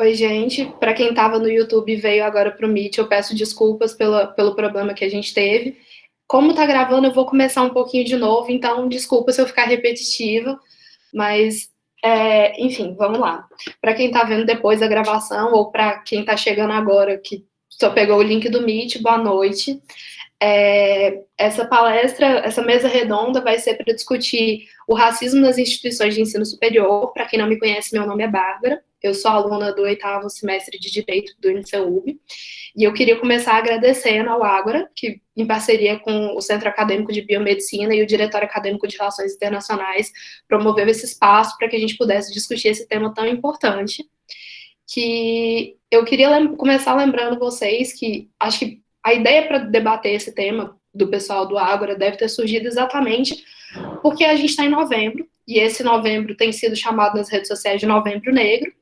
Oi, gente. Para quem estava no YouTube e veio agora para o Meet, eu peço desculpas pelo problema que a gente teve. Como está gravando, eu vou começar um pouquinho de novo, então desculpa se eu ficar repetitiva, mas enfim, vamos lá. Para quem está vendo depois da gravação ou para quem está chegando agora, que só pegou o link do Meet, boa noite. Essa palestra, essa mesa redonda vai ser para discutir o racismo nas instituições de ensino superior. Para quem não me conhece, meu nome é Bárbara, eu sou aluna do 8º semestre de Direito do INSEUB, e eu queria começar agradecendo ao Ágora, que em parceria com o Centro Acadêmico de Biomedicina e o Diretório Acadêmico de Relações Internacionais, promoveu esse espaço para que a gente pudesse discutir esse tema tão importante, que eu queria começar lembrando vocês que acho que a ideia para debater esse tema do pessoal do Ágora deve ter surgido exatamente porque a gente está em novembro, e esse novembro tem sido chamado nas redes sociais de Novembro Negro,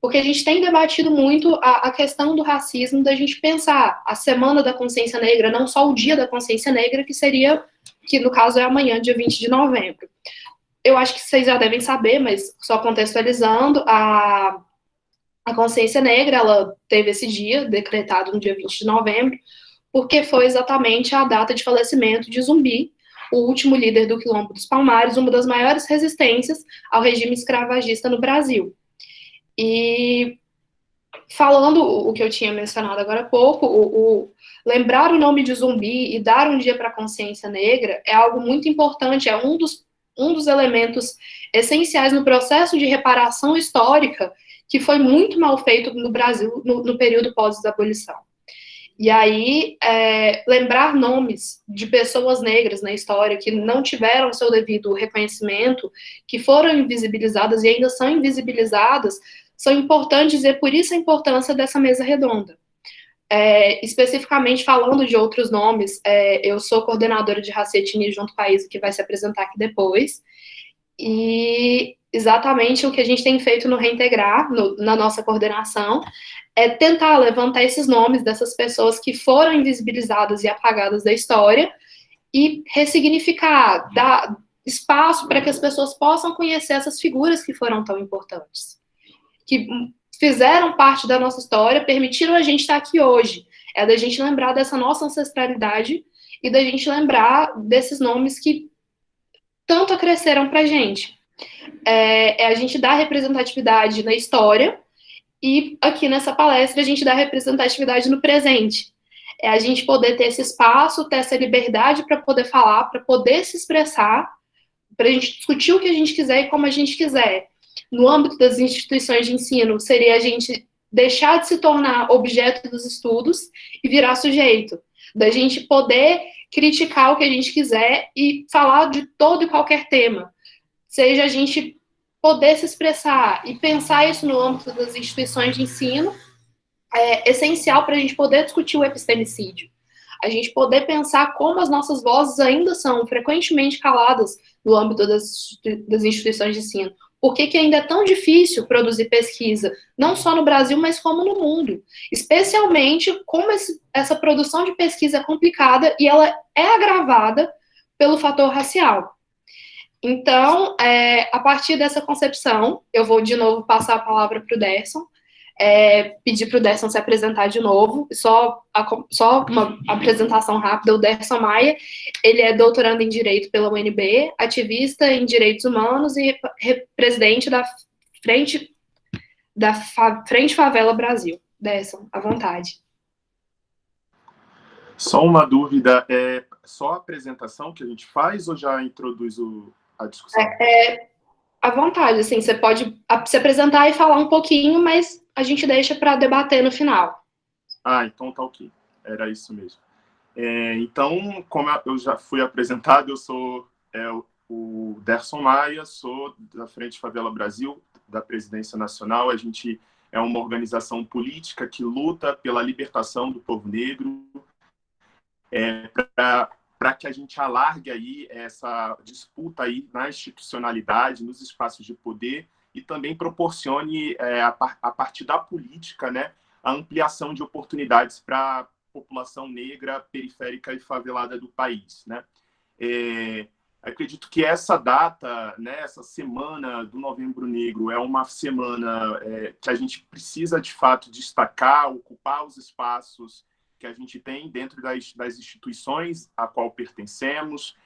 porque a gente tem debatido muito a questão do racismo, da gente pensar a Semana da Consciência Negra, não só o Dia da Consciência Negra, que no caso é amanhã, dia 20 de novembro. Eu acho que vocês já devem saber, mas só contextualizando, a consciência negra, ela teve esse dia, decretado no dia 20 de novembro, porque foi exatamente a data de falecimento de Zumbi, o último líder do Quilombo dos Palmares, uma das maiores resistências ao regime escravagista no Brasil. E falando o que eu tinha mencionado agora há pouco, lembrar o nome de Zumbi e dar um dia para a consciência negra é algo muito importante, é um dos elementos essenciais no processo de reparação histórica que foi muito mal feito no Brasil no período pós-abolição. E aí, lembrar nomes de pessoas negras na história que não tiveram seu devido reconhecimento, que foram invisibilizadas e ainda são invisibilizadas, são importantes e é por isso a importância dessa mesa redonda. Especificamente falando de outros nomes, eu sou coordenadora de raça e etnia junto com a Isa, que vai se apresentar aqui depois, e exatamente o que a gente tem feito no Reintegrar, na nossa coordenação, é tentar levantar esses nomes dessas pessoas que foram invisibilizadas e apagadas da história e ressignificar, dar espaço para que as pessoas possam conhecer essas figuras que foram tão importantes, que fizeram parte da nossa história, permitiram a gente estar aqui hoje. É da gente lembrar dessa nossa ancestralidade e da gente lembrar desses nomes que tanto acresceram para a gente. A gente dar representatividade na história e aqui nessa palestra a gente dá representatividade no presente. É a gente poder ter esse espaço, ter essa liberdade para poder falar, para poder se expressar, para a gente discutir o que a gente quiser e como a gente quiser. No âmbito das instituições de ensino, seria a gente deixar de se tornar objeto dos estudos e virar sujeito. Da gente poder criticar o que a gente quiser e falar de todo e qualquer tema. Seja a gente poder se expressar e pensar isso no âmbito das instituições de ensino é essencial para a gente poder discutir o epistemicídio. A gente poder pensar como as nossas vozes ainda são frequentemente caladas no âmbito das instituições de ensino. Por que ainda é tão difícil produzir pesquisa, não só no Brasil, mas como no mundo? Especialmente como essa produção de pesquisa é complicada e ela é agravada pelo fator racial. Então, a partir dessa concepção, eu vou de novo passar a palavra para o Derson, pedir para o Derson se apresentar de novo, só uma apresentação rápida. O Derson Maia, ele é doutorando em Direito pela UNB, ativista em Direitos Humanos e presidente Frente Favela Brasil. Derson, à vontade. Só uma dúvida, é só a apresentação que a gente faz ou já introduz a discussão? À vontade, assim, você pode se apresentar e falar um pouquinho, mas a gente deixa para debater no final. Então tá ok. Era isso mesmo. Então, como eu já fui apresentado, eu sou o Derson Maia, sou da Frente Favela Brasil, da Presidência Nacional. A gente é uma organização política que luta pela libertação do povo negro, para que a gente alargue aí essa disputa aí na institucionalidade, nos espaços de poder e também proporcione, a partir da política, né, a ampliação de oportunidades para a população negra, periférica e favelada do país, né? Acredito que essa data, né, essa semana do Novembro Negro é uma semana que a gente precisa, de fato, destacar, ocupar os espaços que a gente tem dentro das instituições a qual pertencemos,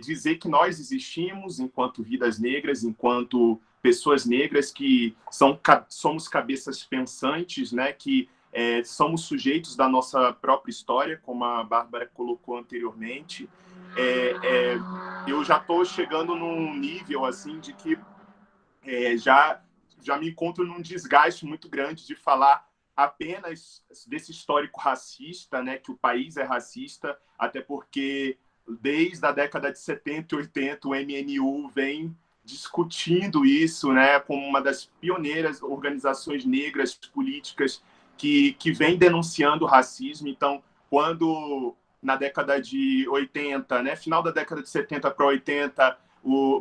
dizer que nós existimos enquanto vidas negras, enquanto pessoas negras que somos cabeças pensantes, né, que somos sujeitos da nossa própria história, como a Bárbara colocou anteriormente. Eu já estou chegando num nível assim de que já me encontro num desgaste muito grande de falar apenas desse histórico racista, né, que o país é racista, até porque desde a década de 70 e 80 o MNU vem discutindo isso, né, como uma das pioneiras organizações negras políticas que vem denunciando o racismo. Então, quando na década de 80, né, final da década de 70 para 80, o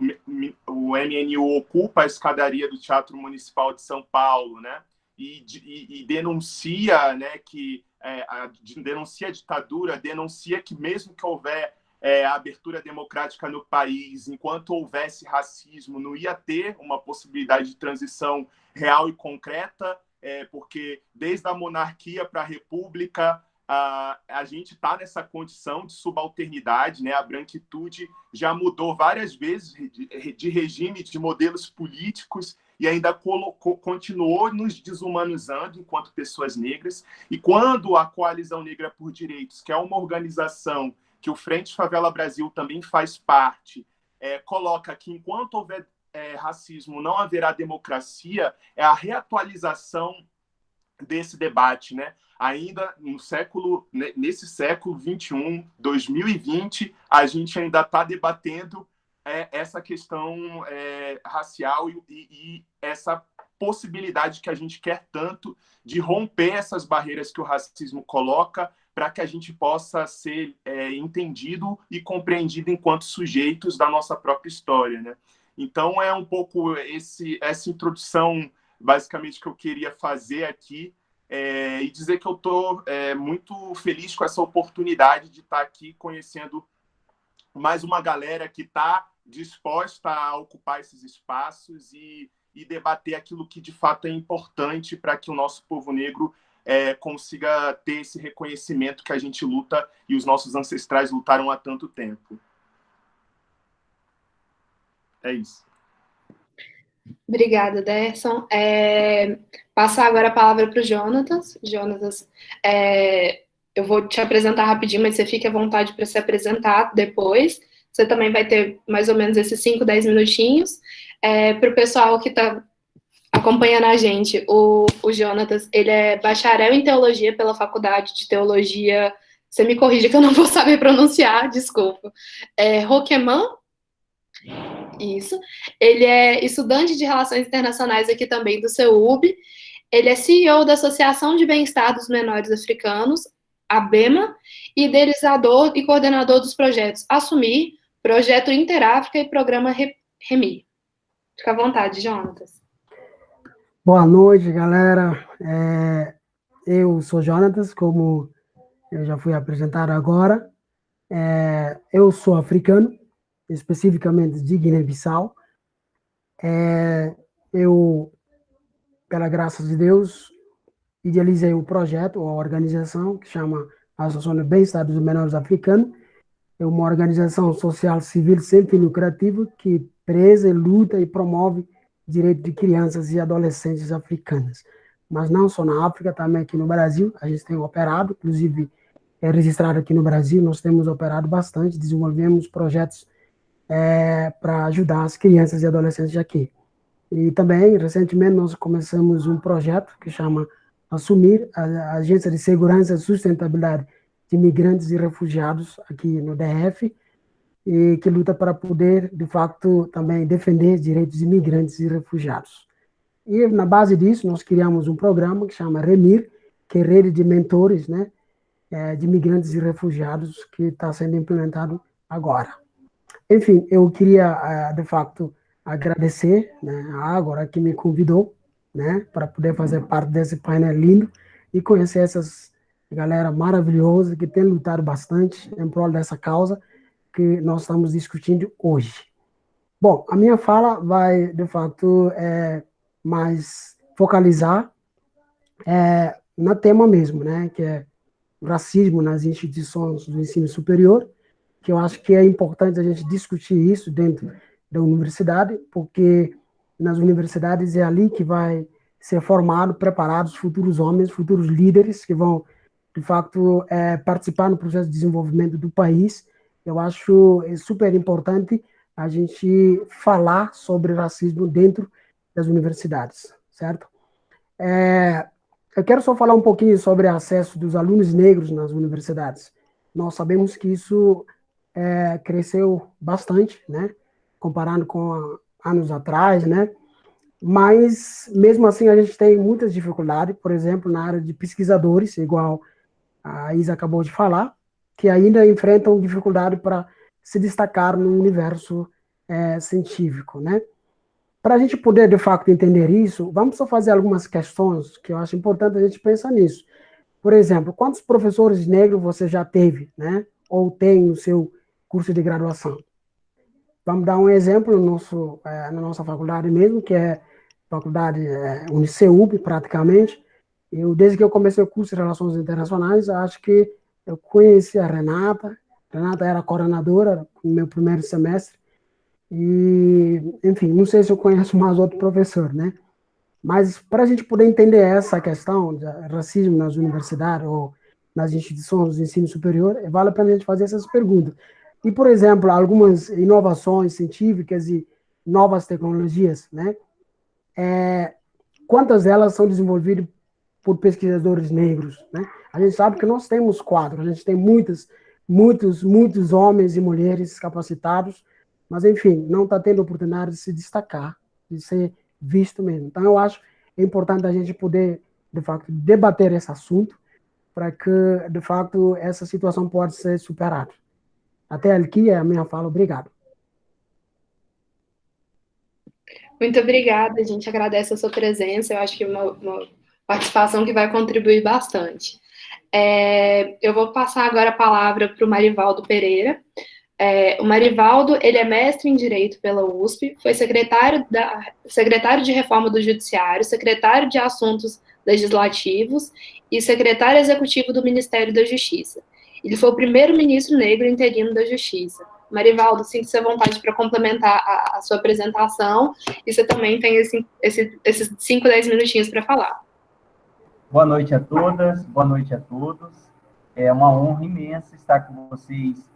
MNU ocupa a escadaria do Teatro Municipal de São Paulo, né, e denuncia, né, denuncia a ditadura, denuncia que mesmo que houver a abertura democrática no país, enquanto houvesse racismo, não ia ter uma possibilidade de transição real e concreta, porque desde a monarquia para a república, a gente está nessa condição de subalternidade, né? A branquitude já mudou várias vezes de regime, de modelos políticos, e ainda continuou nos desumanizando enquanto pessoas negras. E quando a Coalizão Negra por Direitos, que é uma organização que o Frente Favela Brasil também faz parte, coloca que enquanto houver racismo não haverá democracia, é a reatualização desse debate, né? Ainda nesse século 21, 2020, a gente ainda está debatendo essa questão racial e essa possibilidade que a gente quer tanto de romper essas barreiras que o racismo coloca para que a gente possa ser entendido e compreendido enquanto sujeitos da nossa própria história, né? Então, é um pouco essa introdução, basicamente, que eu queria fazer aqui, e dizer que eu estou muito feliz com essa oportunidade de estar aqui conhecendo mais uma galera que está disposta a ocupar esses espaços e debater aquilo que, de fato, é importante para que o nosso povo negro consiga ter esse reconhecimento que a gente luta e os nossos ancestrais lutaram há tanto tempo. É isso. Obrigada, Derson. Passar agora a palavra para o Jonatas. Jonatas, eu vou te apresentar rapidinho, mas você fique à vontade para se apresentar depois. Você também vai ter mais ou menos esses 5, 10 minutinhos. Para o pessoal que está acompanhando a gente, o Jonatas, ele é bacharel em teologia pela Faculdade de Teologia. Você me corrige que eu não vou saber pronunciar, desculpa. Roquemã? Isso. Ele é estudante de Relações Internacionais aqui também do CEUB. Ele é CEO da Associação de Bem-Estar dos Menores Africanos, ABEMA, e idealizador e coordenador dos projetos Assumir, Projeto Interáfrica e Programa REMI. Fica à vontade, Jonatas. Boa noite, galera. Eu sou Jonatas, como eu já fui apresentado agora. Eu sou africano, especificamente de Guiné-Bissau. Eu, pela graça de Deus, idealizei um projeto, uma organização que chama Associação de Bem-Estar dos Menores Africanos. É uma organização social civil sem fim lucrativo que preza, luta e promove direitos de crianças e adolescentes africanas. Mas não só na África, também aqui no Brasil, a gente tem operado, inclusive é registrado aqui no Brasil, nós temos operado bastante, desenvolvemos projetos para ajudar as crianças e adolescentes aqui. E também, recentemente, nós começamos um projeto que chama Assumir, a Agência de Segurança e Sustentabilidade de Imigrantes e Refugiados aqui no DF, e que luta para poder, de fato, também defender os direitos de imigrantes e refugiados. E, na base disso, nós criamos um programa que chama REMIR, que é Rede de Mentores, né, de Imigrantes e Refugiados, que está sendo implementado agora. Enfim, eu queria, de fato, agradecer, né, a Ágora que me convidou, né, para poder fazer parte desse painel lindo e conhecer essas galera maravilhosa que tem lutado bastante em prol dessa causa, que nós estamos discutindo hoje. Bom, a minha fala vai, de fato, mais focalizar no tema mesmo, né, que é o racismo nas instituições do ensino superior, que eu acho que é importante a gente discutir isso dentro da universidade, porque nas universidades é ali que vai ser formado, preparados futuros homens, futuros líderes que vão, de fato, participar no processo de desenvolvimento do país. Eu acho super importante a gente falar sobre racismo dentro das universidades, certo? Eu quero só falar um pouquinho sobre o acesso dos alunos negros nas universidades. Nós sabemos que isso cresceu bastante, né? Comparando com anos atrás, né? Mas, mesmo assim, a gente tem muitas dificuldades, por exemplo, na área de pesquisadores, igual a Isa acabou de falar, que ainda enfrentam dificuldade para se destacar no universo científico, né? Para a gente poder, de fato, entender isso, vamos só fazer algumas questões que eu acho importante a gente pensar nisso. Por exemplo, quantos professores negros você já teve, né? Ou tem no seu curso de graduação? Vamos dar um exemplo na nossa faculdade mesmo, que é a faculdade Uniceub, praticamente. Desde que eu comecei o curso de Relações Internacionais, acho que eu conheci a Renata. Renata era coordenadora no meu primeiro semestre. E, enfim, não sei se eu conheço mais outro professor, né? Mas para a gente poder entender essa questão de racismo nas universidades ou nas instituições de ensino superior, vale a pena a gente fazer essas perguntas. E, por exemplo, algumas inovações científicas e novas tecnologias, né? Quantas delas são desenvolvidas por pesquisadores negros, né? A gente sabe que nós temos quadros, a gente tem muitos homens e mulheres capacitados, mas, enfim, não está tendo oportunidade de se destacar, de ser visto mesmo. Então, eu acho importante a gente poder, de fato, debater esse assunto para que, de fato, essa situação possa ser superada. Até aqui é a minha fala. Obrigado. Muito obrigada, a gente agradece a sua presença, eu acho que é uma participação que vai contribuir bastante. Eu vou passar agora a palavra para o Marivaldo Pereira. O Marivaldo, ele é mestre em Direito pela USP, foi secretário de Reforma do Judiciário, secretário de Assuntos Legislativos e secretário executivo do Ministério da Justiça. Ele foi o primeiro ministro negro interino da Justiça. Marivaldo, sinta-se à vontade para complementar a sua apresentação, e você também tem esses 5, 10 minutinhos para falar. Boa noite a todas, boa noite a todos. É uma honra imensa estar com vocês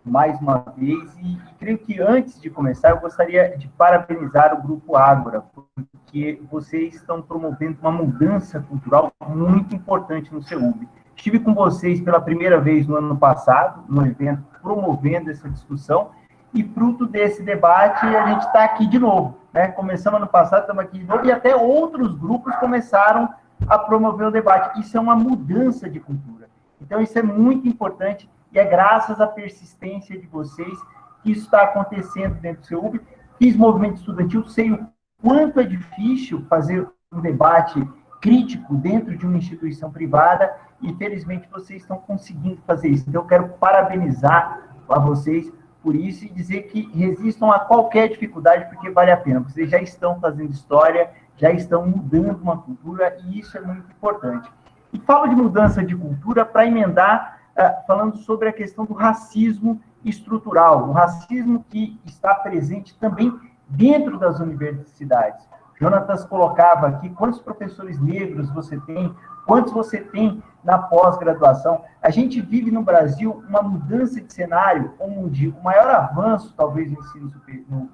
mais uma vez, e creio que antes de começar, eu gostaria de parabenizar o Grupo Ágora, porque vocês estão promovendo uma mudança cultural muito importante no CEUB. Estive com vocês pela primeira vez no ano passado, no evento, promovendo essa discussão, e fruto desse debate, a gente está aqui de novo, né? Começamos ano passado, estamos aqui de novo, e até outros grupos começaram a promover o debate. Isso é uma mudança de cultura. Então, isso é muito importante, e é graças à persistência de vocês que isso está acontecendo dentro do CEUB. Fiz movimento estudantil, sei o quanto é difícil fazer um debate crítico dentro de uma instituição privada, e felizmente vocês estão conseguindo fazer isso. Então, eu quero parabenizar a vocês por isso e dizer que resistam a qualquer dificuldade, porque vale a pena. Vocês já estão fazendo história, já estão mudando uma cultura, e isso é muito importante. E falo de mudança de cultura para emendar, falando sobre a questão do racismo estrutural, o racismo que está presente também dentro das universidades. Jonatas colocava aqui quantos professores negros você tem, quantos você tem na pós-graduação. A gente vive no Brasil uma mudança de cenário, onde o maior avanço, talvez, no ensino superior,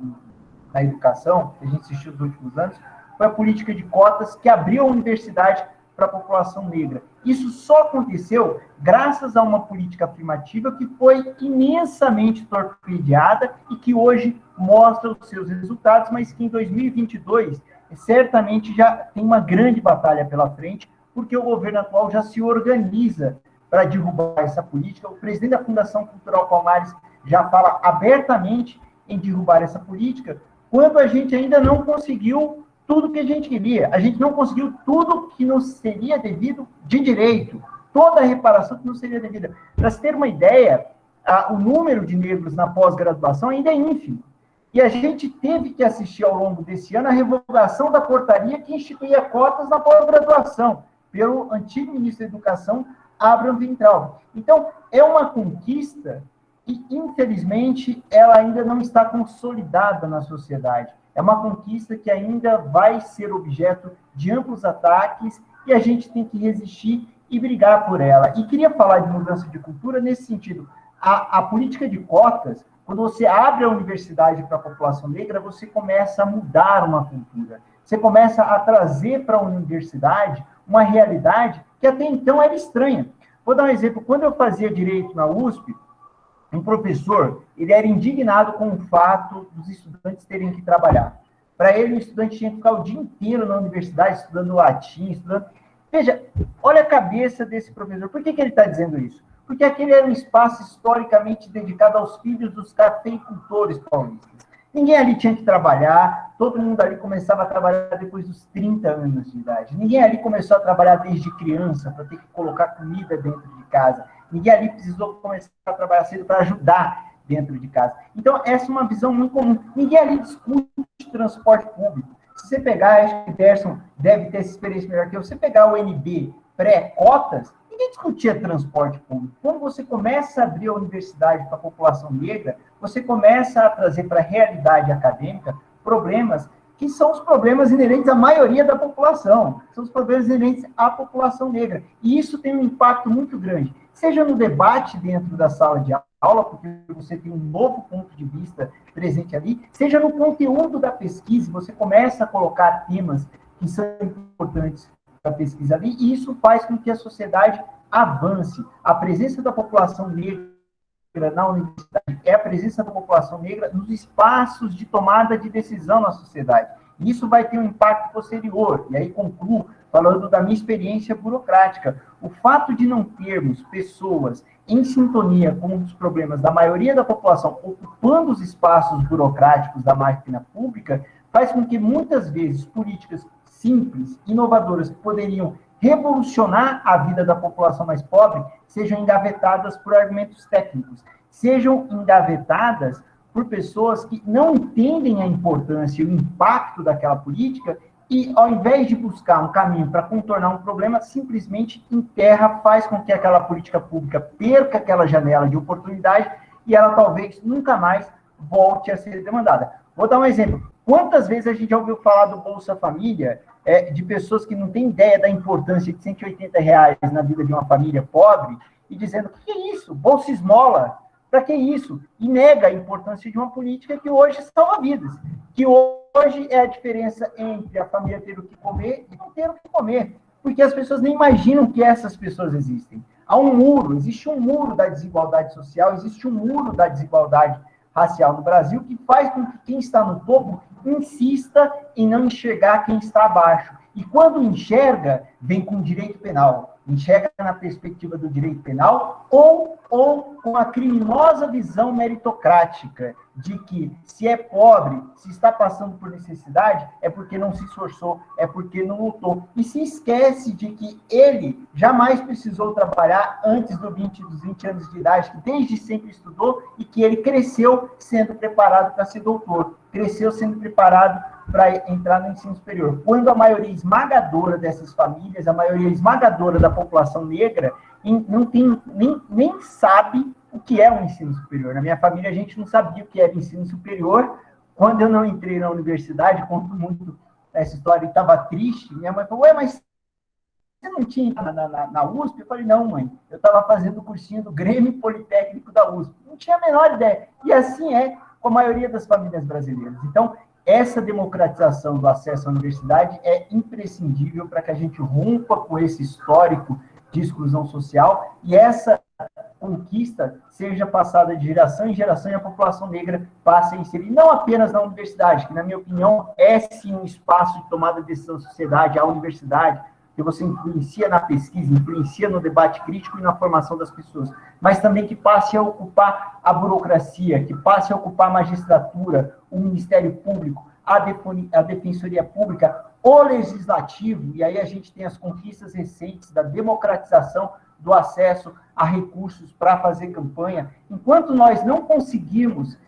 na educação, que a gente assistiu nos últimos anos, foi a política de cotas que abriu a universidade para a população negra. Isso só aconteceu graças a uma política afirmativa que foi imensamente torpedeada e que hoje mostra os seus resultados, mas que em 2022 certamente já tem uma grande batalha pela frente, porque o governo atual já se organiza para derrubar essa política. O presidente da Fundação Cultural Palmares já fala abertamente em derrubar essa política, quando a gente ainda não conseguiu tudo que a gente queria. A gente não conseguiu tudo que nos seria devido de direito, toda a reparação que nos seria devida. Para se ter uma ideia, o número de negros na pós-graduação ainda é ínfimo. E a gente teve que assistir ao longo desse ano a revogação da portaria que instituía cotas na pós-graduação, pelo antigo ministro da Educação, Abraham Weintraub. Então, é uma conquista que, infelizmente, ela ainda não está consolidada na sociedade. É uma conquista que ainda vai ser objeto de amplos ataques e a gente tem que resistir e brigar por ela. E queria falar de mudança de cultura nesse sentido. A política de cotas, quando você abre a universidade para a população negra, você começa a mudar uma cultura. Você começa a trazer para a universidade uma realidade que até então era estranha. Vou dar um exemplo. Quando eu fazia direito na USP, um professor, ele era indignado com o fato dos estudantes terem que trabalhar. Para ele, o estudante tinha que ficar o dia inteiro na universidade estudando latim, estudando... Veja, olha a cabeça desse professor. Por que ele está dizendo isso? Porque aquele era um espaço historicamente dedicado aos filhos dos cafeicultores paulistas. Ninguém ali tinha que trabalhar, todo mundo ali começava a trabalhar depois dos 30 anos de idade. Ninguém ali começou a trabalhar desde criança, para ter que colocar comida dentro de casa. Ninguém ali precisou começar a trabalhar cedo para ajudar dentro de casa. Então, essa é uma visão muito comum. Ninguém ali discute transporte público. Se você pegar, acho que o Derson deve ter essa experiência melhor que eu, se você pegar o NB pré-cotas, ninguém discutia transporte público. Quando você começa a abrir a universidade para a população negra, você começa a trazer para a realidade acadêmica problemas que são os problemas inerentes à maioria da população, são os problemas inerentes à população negra. E isso tem um impacto muito grande, seja no debate dentro da sala de aula, porque você tem um novo ponto de vista presente ali, seja no conteúdo da pesquisa, você começa a colocar temas que são importantes para a pesquisa ali, e isso faz com que a sociedade avance. A presença da população negra na universidade é a presença da população negra nos espaços de tomada de decisão na sociedade. Isso vai ter um impacto posterior. E aí concluo falando da minha experiência burocrática. O fato de não termos pessoas em sintonia com os problemas da maioria da população ocupando os espaços burocráticos da máquina pública faz com que muitas vezes políticas simples, inovadoras, que poderiam revolucionar a vida da população mais pobre, sejam engavetadas por argumentos técnicos, sejam engavetadas por pessoas que não entendem a importância e o impacto daquela política e, ao invés de buscar um caminho para contornar um problema, simplesmente enterra, faz com que aquela política pública perca aquela janela de oportunidade e ela talvez nunca mais volte a ser demandada. Vou dar um exemplo. Quantas vezes a gente já ouviu falar do Bolsa Família, de pessoas que não têm ideia da importância de R$180 na vida de uma família pobre, e dizendo, o que é isso? Bolsa Esmola? Para que isso? E nega a importância de uma política que hoje salva vidas, que hoje é a diferença entre a família ter o que comer e não ter o que comer, porque as pessoas nem imaginam que essas pessoas existem. Há um muro, existe um muro da desigualdade social, existe um muro da desigualdade racial no Brasil, que faz com que quem está no topo insista em não enxergar quem está abaixo. E quando enxerga, vem com direito penal. Enxerga na perspectiva do direito penal ou com a criminosa visão meritocrática de que se é pobre, se está passando por necessidade, é porque não se esforçou, é porque não lutou. E se esquece de que ele jamais precisou trabalhar antes dos 20 anos de idade, que desde sempre estudou e que ele cresceu sendo preparado para ser doutor, cresceu sendo preparado para entrar no ensino superior. Quando a maioria esmagadora dessas famílias, a maioria esmagadora da população negra, não tem, nem sabe o que é o ensino superior. Na minha família, a gente não sabia o que era ensino superior. Quando eu não entrei na universidade, conto muito essa história, e estava triste, minha mãe falou, ué, mas você não tinha na USP? Eu falei, não, mãe, eu estava fazendo o cursinho do Grêmio Politécnico da USP. Não tinha a menor ideia. E assim é com a maioria das famílias brasileiras. Então, essa democratização do acesso à universidade é imprescindível para que a gente rompa com esse histórico de exclusão social e essa conquista seja passada de geração em geração e a população negra passe a inserir, não apenas na universidade, que, na minha opinião, é sim um espaço de tomada de decisão da sociedade, a universidade, que você influencia na pesquisa, influencia no debate crítico e na formação das pessoas, mas também que passe a ocupar a burocracia, que passe a ocupar a magistratura, o Ministério Público, a Defensoria Pública, o Legislativo, e aí a gente tem as conquistas recentes da democratização do acesso a recursos para fazer campanha, enquanto nós não conseguirmos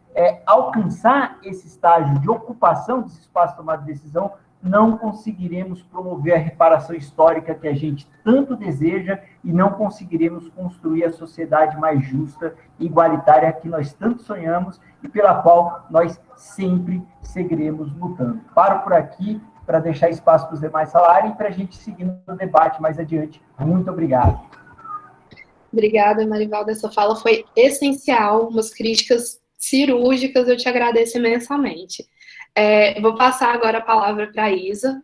alcançar esse estágio de ocupação desse espaço de tomada de decisão, não conseguiremos promover a reparação histórica que a gente tanto deseja e não conseguiremos construir a sociedade mais justa e igualitária que nós tanto sonhamos e pela qual nós sempre seguiremos lutando. Paro por aqui para deixar espaço para os demais falarem e para a gente seguir no debate mais adiante. Muito obrigado. Obrigada, Marivalda. Essa fala foi essencial, umas críticas cirúrgicas, eu te agradeço imensamente. Vou passar agora a palavra para a Isa,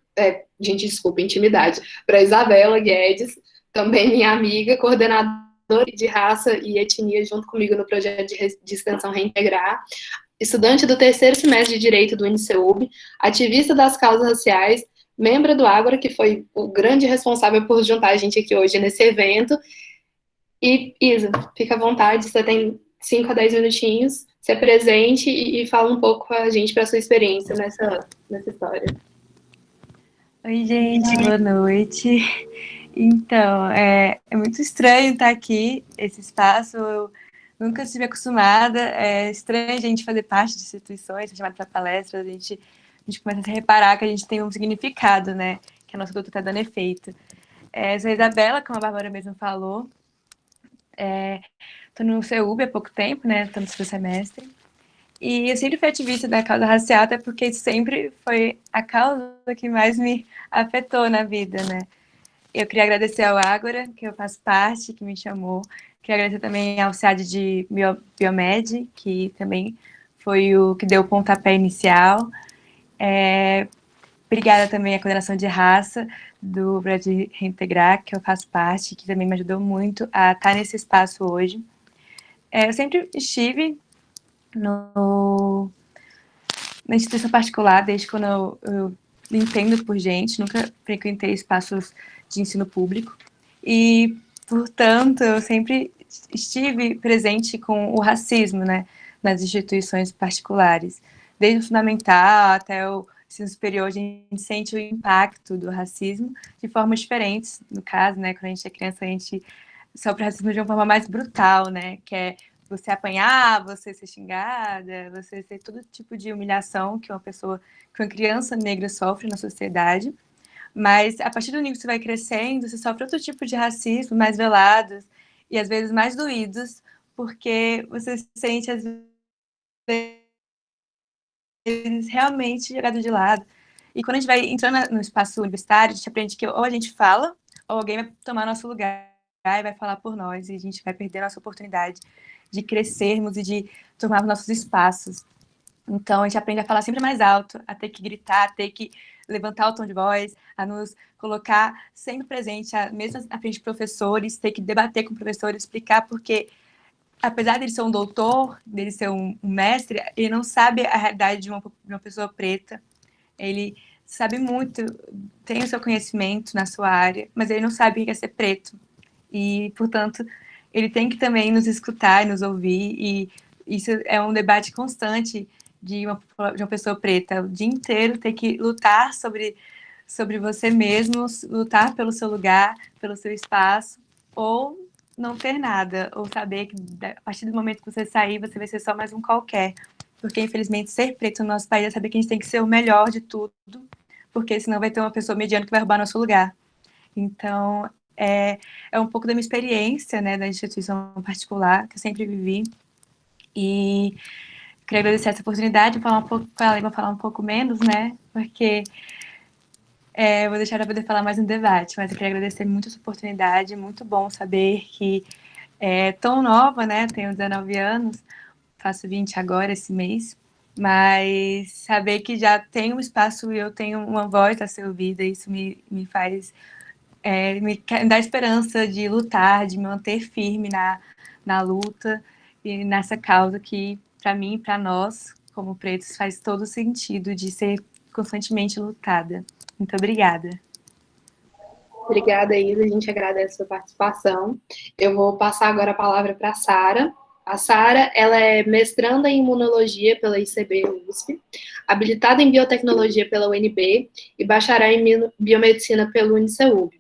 gente, desculpa, intimidade, para a Isabela Guedes, também minha amiga, coordenadora de raça e etnia junto comigo no projeto de extensão Reintegrar, estudante do terceiro semestre de Direito do UniCeub, ativista das causas raciais, membro do Ágora, que foi o grande responsável por juntar a gente aqui hoje nesse evento. E, Isa, fica à vontade, você tem 5 a 10 minutinhos, se apresente e fala um pouco com a gente para a sua experiência nessa história. Oi, gente, boa noite. Então, é muito estranho estar aqui, esse espaço, eu nunca estive acostumada, é estranho a gente fazer parte de instituições, ser chamada para palestras, a gente começa a reparar que a gente tem um significado, né, que a nossa luta está dando efeito. Sou a Isabela, como a Bárbara mesmo falou, estou no CEUB há pouco tempo, né, estou no segundo semestre, e eu sempre fui ativista da causa racial, até porque isso sempre foi a causa que mais me afetou na vida, né. Eu queria agradecer ao Ágora, que eu faço parte, que me chamou. Queria agradecer também ao SEAD de Biomed, que também foi o que deu o pontapé inicial. Obrigada também à coordenação de raça do Brasil Reintegrar, que eu faço parte, que também me ajudou muito a estar nesse espaço hoje. Eu sempre estive na instituição particular, desde quando eu entendo por gente, nunca frequentei espaços de ensino público, e, portanto, eu sempre estive presente com o racismo, né, nas instituições particulares. Desde o fundamental até o ensino superior, a gente sente o impacto do racismo de formas diferentes. No caso, né, quando a gente é criança, a gente sofre racismo de uma forma mais brutal, né, que é você apanhar, você ser xingada, você ter todo tipo de humilhação que uma criança negra sofre na sociedade. Mas, a partir do nível que você vai crescendo, você sofre outro tipo de racismo, mais velados, e às vezes mais doídos, porque você se sente, às vezes, realmente jogado de lado. E quando a gente vai entrando no espaço universitário, a gente aprende que ou a gente fala, ou alguém vai tomar nosso lugar e vai falar por nós, e a gente vai perder a nossa oportunidade de crescermos e de tomar nossos espaços. Então, a gente aprende a falar sempre mais alto, a ter que gritar, a ter que levantar o tom de voz, a nos colocar sempre presente, mesmo na frente de professores, ter que debater com professores, explicar, porque, apesar dele ser um doutor, dele ser um mestre, ele não sabe a realidade de uma pessoa preta. Ele sabe muito, tem o seu conhecimento na sua área, mas ele não sabe o que é ser preto. E, portanto, ele tem que também nos escutar e nos ouvir, e isso é um debate constante de uma pessoa preta, o dia inteiro ter que lutar sobre você mesmo, lutar pelo seu lugar, pelo seu espaço, ou não ter nada, ou saber que a partir do momento que você sair, você vai ser só mais um qualquer, porque infelizmente ser preto no nosso país é saber que a gente tem que ser o melhor de tudo, porque senão vai ter uma pessoa mediana que vai roubar nosso lugar. Então, é um pouco da minha experiência, né, da instituição particular, que eu sempre vivi, e queria agradecer essa oportunidade de falar um pouco com ela, e vou falar um pouco menos, né, porque eu vou deixar para poder falar mais no debate, mas eu queria agradecer muito essa oportunidade, muito bom saber que tão nova, né, tenho 19 anos, faço 20 agora esse mês, mas saber que já tem um espaço e eu tenho uma voz a ser ouvida, isso me faz, me dá esperança de lutar, de me manter firme na luta e nessa causa que, para mim e para nós, como pretos, faz todo sentido de ser constantemente lutada. Muito obrigada. Obrigada, Isa. A gente agradece a sua participação. Eu vou passar agora a palavra para a Sara. A Sara, ela é mestranda em imunologia pela ICB-USP, habilitada em biotecnologia pela UNB e bacharel em biomedicina pelo UniCeub.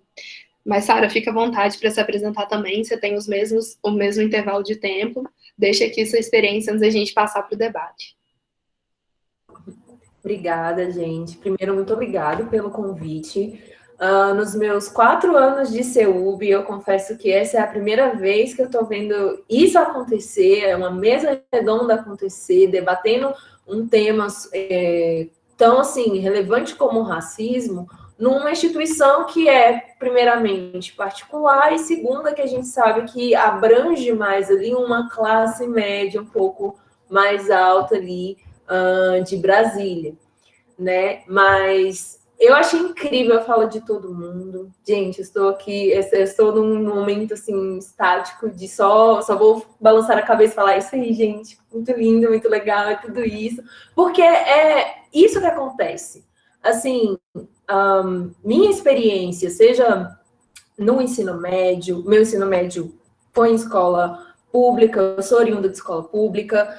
Mas, Sara, fica à vontade para se apresentar também. Você tem o mesmo intervalo de tempo. Deixa aqui sua experiência antes da gente passar para o debate. Obrigada, gente. Primeiro, muito obrigada pelo convite. Nos meus 4 anos de CEUB, eu confesso que essa é a primeira vez que eu estou vendo isso acontecer, é uma mesa redonda acontecer, debatendo um tema tão, assim, relevante como o racismo, numa instituição que é, primeiramente, particular, e segunda, que a gente sabe que abrange mais ali uma classe média um pouco mais alta ali, de Brasília, né? Mas eu achei incrível a fala de todo mundo. Gente, eu estou aqui, eu estou num momento, assim, estático, de só vou balançar a cabeça e falar isso aí, gente, muito lindo, muito legal, é tudo isso, porque é isso que acontece. Assim, minha experiência, seja no ensino médio, meu ensino médio foi em escola pública, eu sou oriunda de escola pública,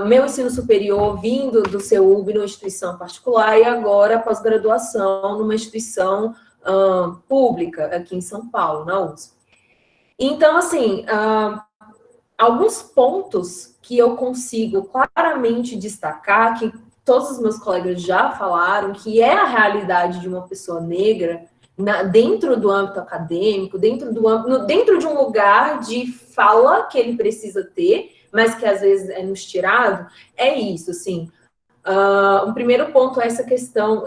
meu ensino superior vindo do CEUB numa instituição particular e agora pós-graduação numa instituição pública aqui em São Paulo, na USP. Então, assim, alguns pontos que eu consigo claramente destacar, que todos os meus colegas já falaram, que é a realidade de uma pessoa negra, dentro do âmbito acadêmico, dentro de um lugar de fala que ele precisa ter, mas que às vezes é nos tirado, é isso, assim. O primeiro ponto é essa questão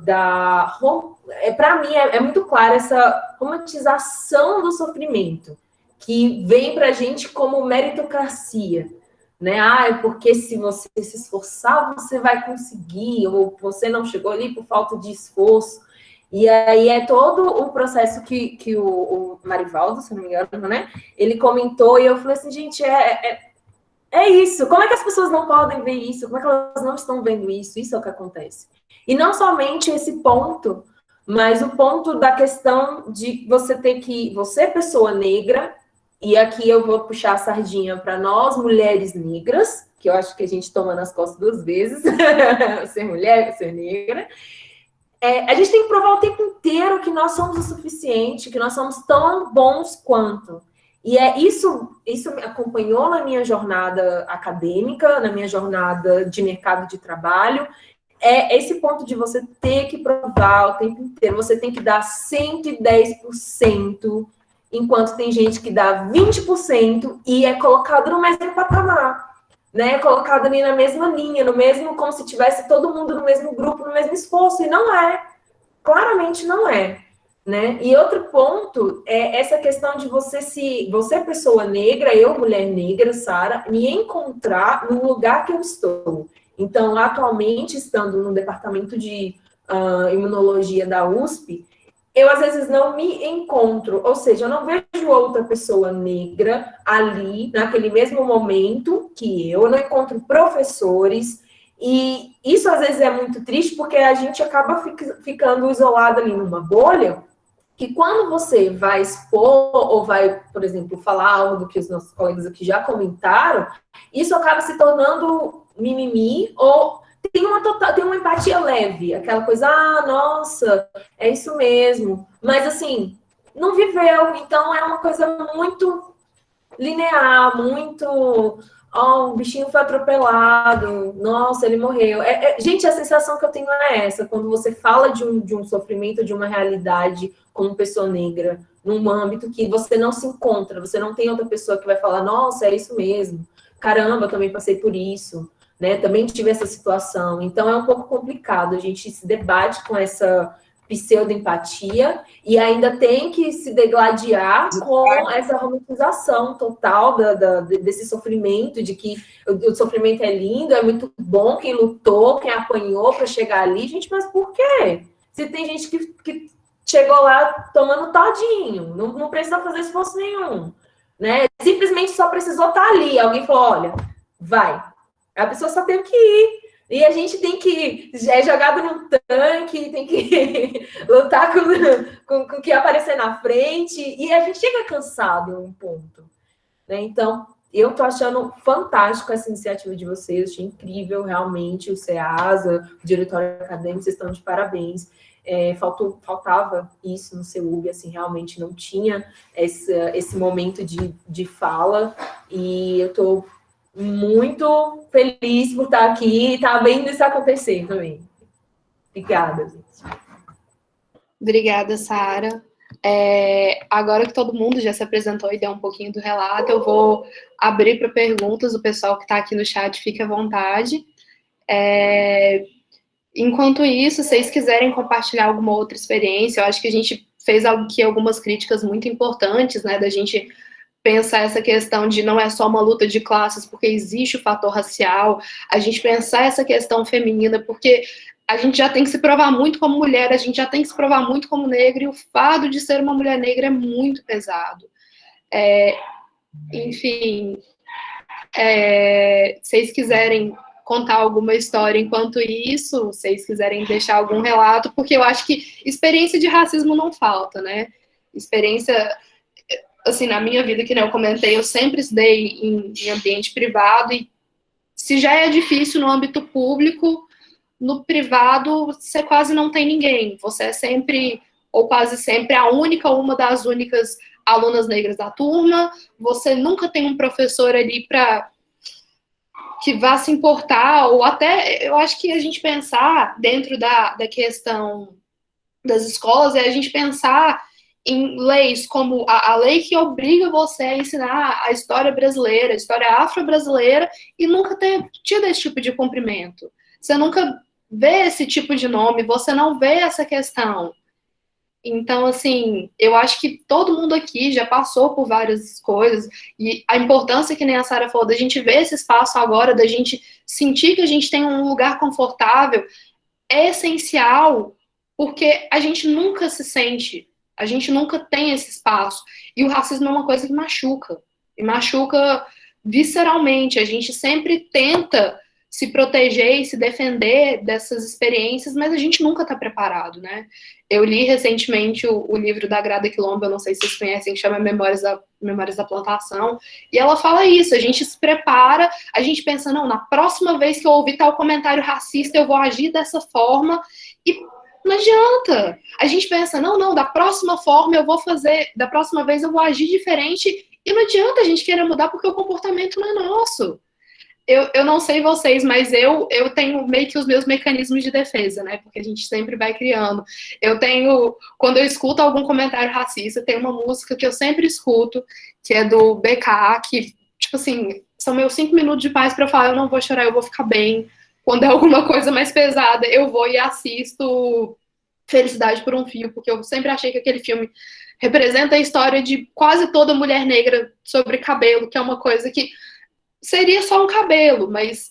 para mim, é muito clara essa romantização do sofrimento, que vem para a gente como meritocracia, né? É porque se você se esforçar, você vai conseguir, ou você não chegou ali por falta de esforço. E aí é todo o processo que o Marivaldo, se não me engano, né? Ele comentou, e eu falei assim, gente, é isso. Como é que as pessoas não podem ver isso? Como é que elas não estão vendo isso? Isso é o que acontece. E não somente esse ponto, mas o ponto da questão de você, pessoa negra, e aqui eu vou puxar a sardinha para nós, mulheres negras, que eu acho que a gente toma nas costas 2 vezes, ser mulher, ser negra. A gente tem que provar o tempo inteiro que nós somos o suficiente, que nós somos tão bons quanto. E isso me acompanhou na minha jornada acadêmica, na minha jornada de mercado de trabalho. É esse ponto de você ter que provar o tempo inteiro, você tem que dar 110%, enquanto tem gente que dá 20% e é colocado no mesmo patamar, né? Colocado ali na mesma linha, no mesmo, como se tivesse todo mundo no mesmo grupo, no mesmo esforço, e não é. Claramente não é, né? E outro ponto é essa questão de você, pessoa negra, eu, mulher negra, Sara, me encontrar no lugar que eu estou. Então, atualmente, estando no departamento de imunologia da USP, eu, às vezes, não me encontro, ou seja, eu não vejo outra pessoa negra ali, naquele mesmo momento que eu não encontro professores, e isso, às vezes, é muito triste, porque a gente acaba ficando isolado ali numa bolha, que quando você vai expor, ou vai, por exemplo, falar algo que os nossos colegas aqui já comentaram, isso acaba se tornando mimimi, ou tem uma empatia leve, aquela coisa, nossa, é isso mesmo. Mas, assim, não viveu, então é uma coisa muito linear, muito... o bichinho foi atropelado, nossa, ele morreu. Gente, a sensação que eu tenho é essa, quando você fala de um sofrimento, de uma realidade como pessoa negra, num âmbito que você não se encontra, você não tem outra pessoa que vai falar, nossa, é isso mesmo, caramba, eu também passei por isso, né? Também tive essa situação. Então é um pouco complicado, a gente se debate com essa pseudo-empatia e ainda tem que se degladiar com essa romantização total desse sofrimento, de que o sofrimento é lindo, é muito bom, quem lutou, quem apanhou para chegar ali. Gente, mas por quê? Se tem gente que chegou lá tomando todinho, não precisa fazer esforço nenhum, né? Simplesmente só precisou estar ali. Alguém falou, olha, vai. A pessoa só tem que ir. E a gente tem que... É jogado num tanque, tem que lutar com o que aparecer na frente. E a gente chega cansado em um ponto, né? Então, eu tô achando fantástico essa iniciativa de vocês. Achei incrível, realmente, o CEASA, o diretório acadêmico, vocês estão de parabéns. faltava isso no CEUB, assim, realmente não tinha esse momento de fala, e eu estou muito feliz por estar aqui e estar vendo isso acontecer também. Obrigada, gente. Obrigada, Sara. Agora que todo mundo já se apresentou e deu um pouquinho do relato, eu vou abrir para perguntas. O pessoal que está aqui no chat, fique à vontade. Enquanto isso, se vocês quiserem compartilhar alguma outra experiência, eu acho que a gente fez aqui algumas críticas muito importantes, né, da gente pensar essa questão de não é só uma luta de classes, porque existe o fator racial, a gente pensar essa questão feminina, porque a gente já tem que se provar muito como mulher, a gente já tem que se provar muito como negra, e o fardo de ser uma mulher negra é muito pesado. Enfim, se vocês quiserem contar alguma história enquanto isso, se vocês quiserem deixar algum relato, porque eu acho que experiência de racismo não falta, né? Experiência, assim, na minha vida, que nem eu comentei, eu sempre estudei em ambiente privado, e se já é difícil no âmbito público, no privado você quase não tem ninguém, você é sempre, ou quase sempre, uma das únicas alunas negras da turma, você nunca tem um professor ali para que vá se importar, ou até, eu acho que a gente pensar dentro da questão das escolas, a gente pensar em leis como a lei que obriga você a ensinar a história brasileira, a história afro-brasileira, e nunca ter tido esse tipo de cumprimento. Você nunca vê esse tipo de nome, você não vê essa questão. Então, assim, eu acho que todo mundo aqui já passou por várias coisas, e a importância, que nem a Sara falou, da gente ver esse espaço agora, da gente sentir que a gente tem um lugar confortável, é essencial, porque a gente nunca se sente, a gente nunca tem esse espaço, e o racismo é uma coisa que machuca, e machuca visceralmente, a gente sempre tenta se proteger e se defender dessas experiências, mas a gente nunca está preparado, né? Eu li recentemente o livro da Grada Quilombo, eu não sei se vocês conhecem, que chama Memórias da Plantação, e ela fala isso, a gente se prepara, a gente pensa, não, na próxima vez que eu ouvir tal comentário racista, eu vou agir dessa forma, e não adianta. A gente pensa, não, da próxima vez eu vou agir diferente, e não adianta a gente querer mudar porque o comportamento não é nosso. Eu não sei vocês, mas eu tenho meio que os meus mecanismos de defesa, né? Porque a gente sempre vai criando. Quando eu escuto algum comentário racista, tem uma música que eu sempre escuto, que é do BK, que, tipo assim, são meus 5 minutos de paz para eu falar, eu não vou chorar, eu vou ficar bem. Quando é alguma coisa mais pesada, eu vou e assisto Felicidade por um Fio, porque eu sempre achei que aquele filme representa a história de quase toda mulher negra sobre cabelo, que é uma coisa que seria só um cabelo, mas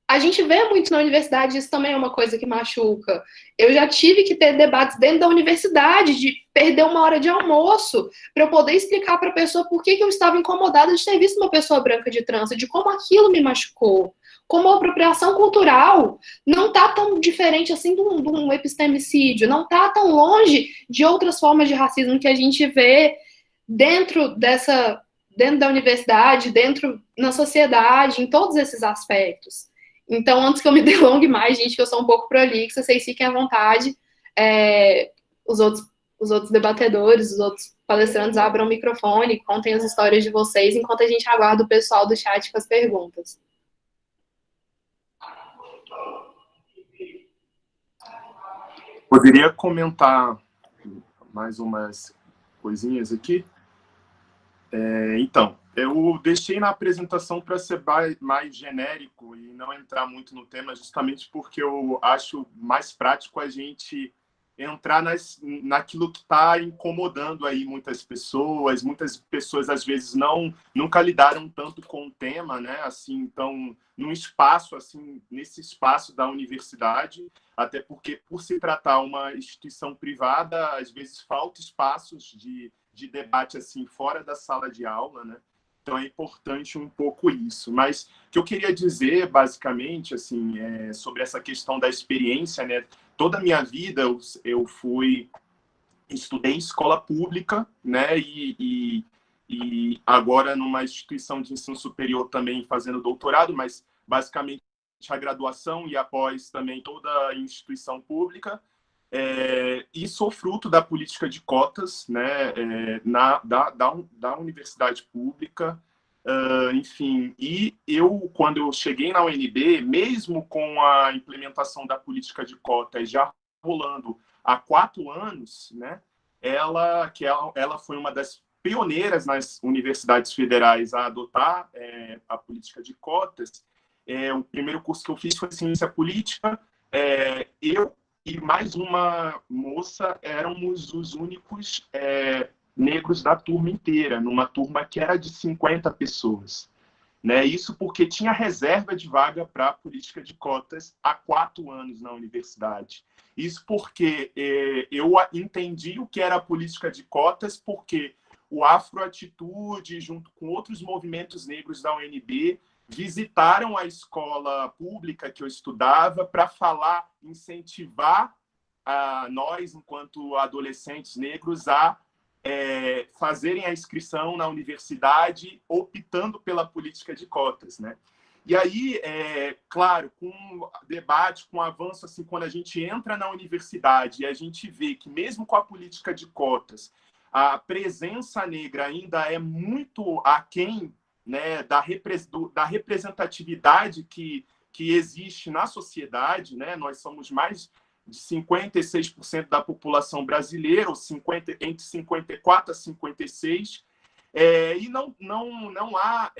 a gente vê muito na universidade, isso também é uma coisa que machuca. Eu já tive que ter debates dentro da universidade, de perder uma hora de almoço, para eu poder explicar para a pessoa por que eu estava incomodada de ter visto uma pessoa branca de trança, de como aquilo me machucou. Como a apropriação cultural não está tão diferente assim de um epistemicídio, não está tão longe de outras formas de racismo que a gente vê dentro da universidade, na sociedade, em todos esses aspectos. Então, antes que eu me delongue mais, gente, que eu sou um pouco prolixa, vocês fiquem à vontade, os outros debatedores, os outros palestrantes abram o microfone, contem as histórias de vocês, enquanto a gente aguarda o pessoal do chat com as perguntas. Poderia comentar mais umas coisinhas aqui? Então, eu deixei na apresentação para ser mais genérico e não entrar muito no tema, justamente porque eu acho mais prático a gente entrar naquilo que está incomodando aí muitas pessoas. Muitas pessoas, às vezes, nunca lidaram tanto com o tema, né? Assim, então, nesse espaço da universidade, até porque, por se tratar uma instituição privada, às vezes falta espaços de debate assim fora da sala de aula, né? Então é importante um pouco isso. Mas o que eu queria dizer, basicamente, assim, sobre essa questão da experiência, né? Toda a minha vida eu estudei em escola pública, né? E agora numa instituição de ensino superior também fazendo doutorado, mas basicamente a graduação e após também toda a instituição pública. e sou fruto da política de cotas, né, da universidade pública, enfim. E eu, quando eu cheguei na UNB, mesmo com a implementação da política de cotas já rolando há 4 anos, né, ela foi uma das pioneiras nas universidades federais a adotar a política de cotas. O primeiro curso que eu fiz foi Ciência Política. Eu e mais uma moça éramos os únicos negros da turma inteira, numa turma que era de 50 pessoas. Né? Isso porque tinha reserva de vaga para a política de cotas há 4 anos na universidade. Isso porque eu entendi o que era a política de cotas, porque o Afroatitude, junto com outros movimentos negros da UNB, visitaram a escola pública que eu estudava para falar, incentivar nós, enquanto adolescentes negros, a fazerem a inscrição na universidade optando pela política de cotas, né? E aí, claro, com debate, com avanço, assim, quando a gente entra na universidade e a gente vê que mesmo com a política de cotas, a presença negra ainda é muito aquém, né, da representatividade que existe na sociedade, né? Nós somos mais de 56% da população brasileira, ou entre 54 a 56%, e não há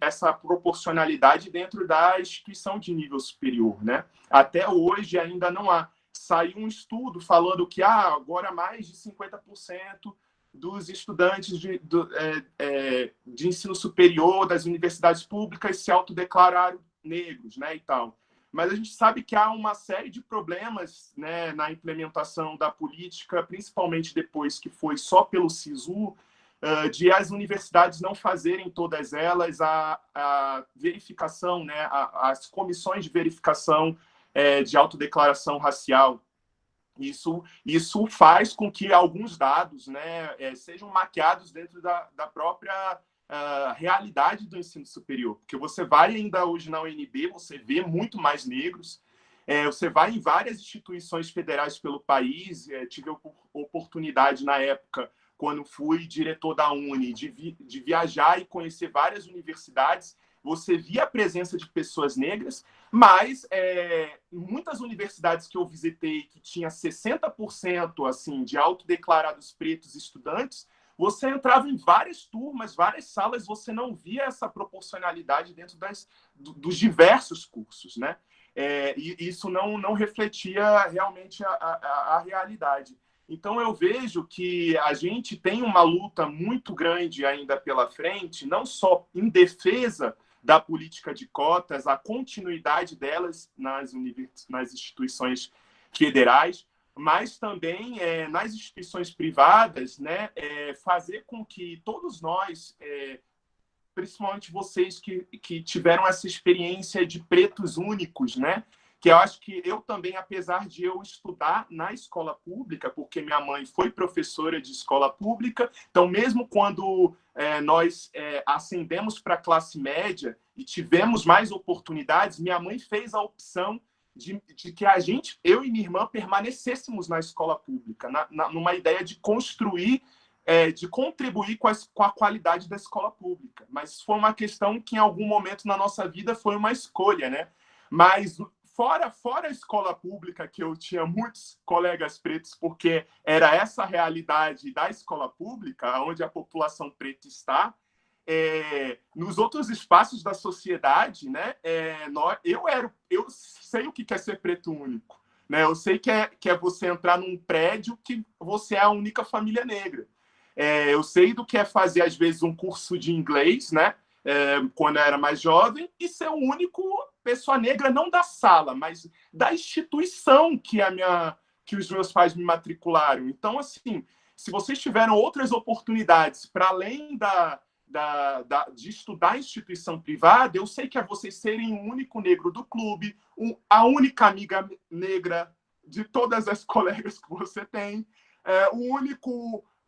essa proporcionalidade dentro da instituição de nível superior, né? Até hoje ainda não há. Saiu um estudo falando que agora mais de 50% dos estudantes de ensino superior das universidades públicas se autodeclararam negros, né, e tal. Mas a gente sabe que há uma série de problemas, né, na implementação da política, principalmente depois que foi só pelo SISU, de as universidades não fazerem todas elas a verificação, né, as comissões de verificação de autodeclaração racial. Isso faz com que alguns dados, né, sejam maquiados dentro da própria realidade do ensino superior. Porque você vai ainda hoje na UNB, você vê muito mais negros, você vai em várias instituições federais pelo país, tive a oportunidade na época, quando fui diretor da Uni, de viajar e conhecer várias universidades. Você via a presença de pessoas negras, mas muitas universidades que eu visitei, que tinha 60% assim, de autodeclarados pretos estudantes, você entrava em várias turmas, várias salas, você não via essa proporcionalidade dentro dos diversos cursos, né? E isso não refletia realmente a realidade. Então, eu vejo que a gente tem uma luta muito grande ainda pela frente, não só em defesa da política de cotas, a continuidade delas nas instituições federais, mas também nas instituições privadas, né, fazer com que todos nós, principalmente vocês que tiveram essa experiência de pretos únicos, né, que eu acho que eu também, apesar de eu estudar na escola pública, porque minha mãe foi professora de escola pública, então mesmo quando nós ascendemos para a classe média e tivemos mais oportunidades, minha mãe fez a opção de que eu e minha irmã, permanecêssemos na escola pública, numa ideia de construir, de contribuir com a qualidade da escola pública. Mas foi uma questão que, em algum momento na nossa vida, foi uma escolha, né? Mas fora a escola pública, que eu tinha muitos colegas pretos, porque era essa a realidade da escola pública, onde a população preta está, nos outros espaços da sociedade, né, eu sei o que é ser preto único, né? Eu sei que é você entrar num prédio que você é a única família negra. Eu sei do que é fazer, às vezes, um curso de inglês, né, quando eu era mais jovem, e ser o único pessoa negra, não da sala, mas da instituição que os meus pais me matricularam. Então, assim, se vocês tiveram outras oportunidades para além de estudar em instituição privada, eu sei que é vocês serem o único negro do clube, a única amiga negra de todas as colegas que você tem,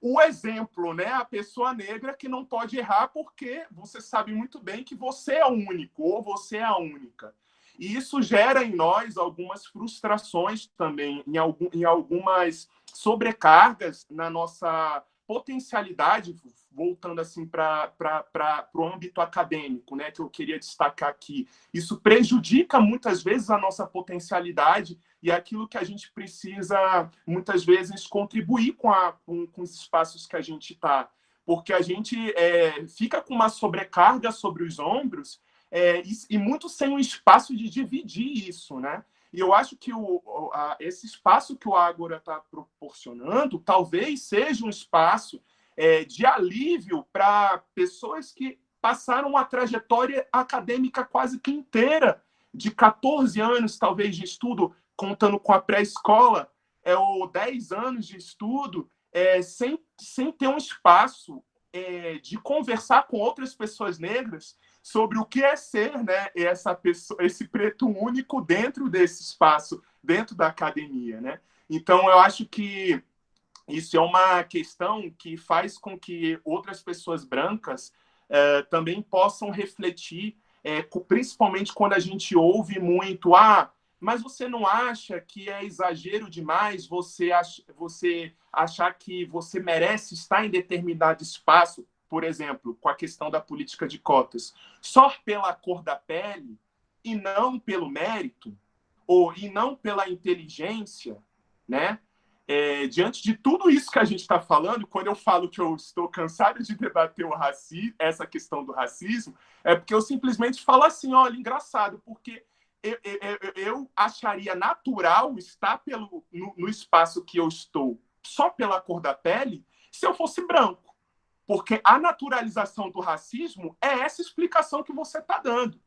o exemplo, né? A pessoa negra que não pode errar porque você sabe muito bem que você é o único ou você é a única. E isso gera em nós algumas frustrações também, em algumas sobrecargas na nossa potencialidade, voltando assim para o âmbito acadêmico, né, que eu queria destacar aqui. Isso prejudica muitas vezes a nossa potencialidade e aquilo que a gente precisa, muitas vezes, contribuir com os espaços que a gente está. Porque a gente fica com uma sobrecarga sobre os ombros e muito sem um espaço de dividir isso, né? E eu acho que esse espaço que o Ágora está proporcionando talvez seja um espaço de alívio para pessoas que passaram uma trajetória acadêmica quase que inteira, de 14 anos, talvez, de estudo, contando com a pré-escola, ou 10 anos de estudo, sem ter um espaço de conversar com outras pessoas negras sobre o que é ser, né, esse preto único dentro desse espaço, dentro da academia, né? Então, eu acho que isso é uma questão que faz com que outras pessoas brancas também possam refletir, principalmente quando a gente ouve muito, mas você não acha que é exagero demais você achar que você merece estar em determinado espaço, por exemplo, com a questão da política de cotas, só pela cor da pele e não pelo mérito, e não pela inteligência, né? Diante de tudo isso que a gente está falando, quando eu falo que eu estou cansado de debater essa questão do racismo, é porque eu simplesmente falo assim, olha, engraçado, porque eu acharia natural estar no espaço que eu estou só pela cor da pele se eu fosse branco. Porque a naturalização do racismo é essa explicação que você está dando.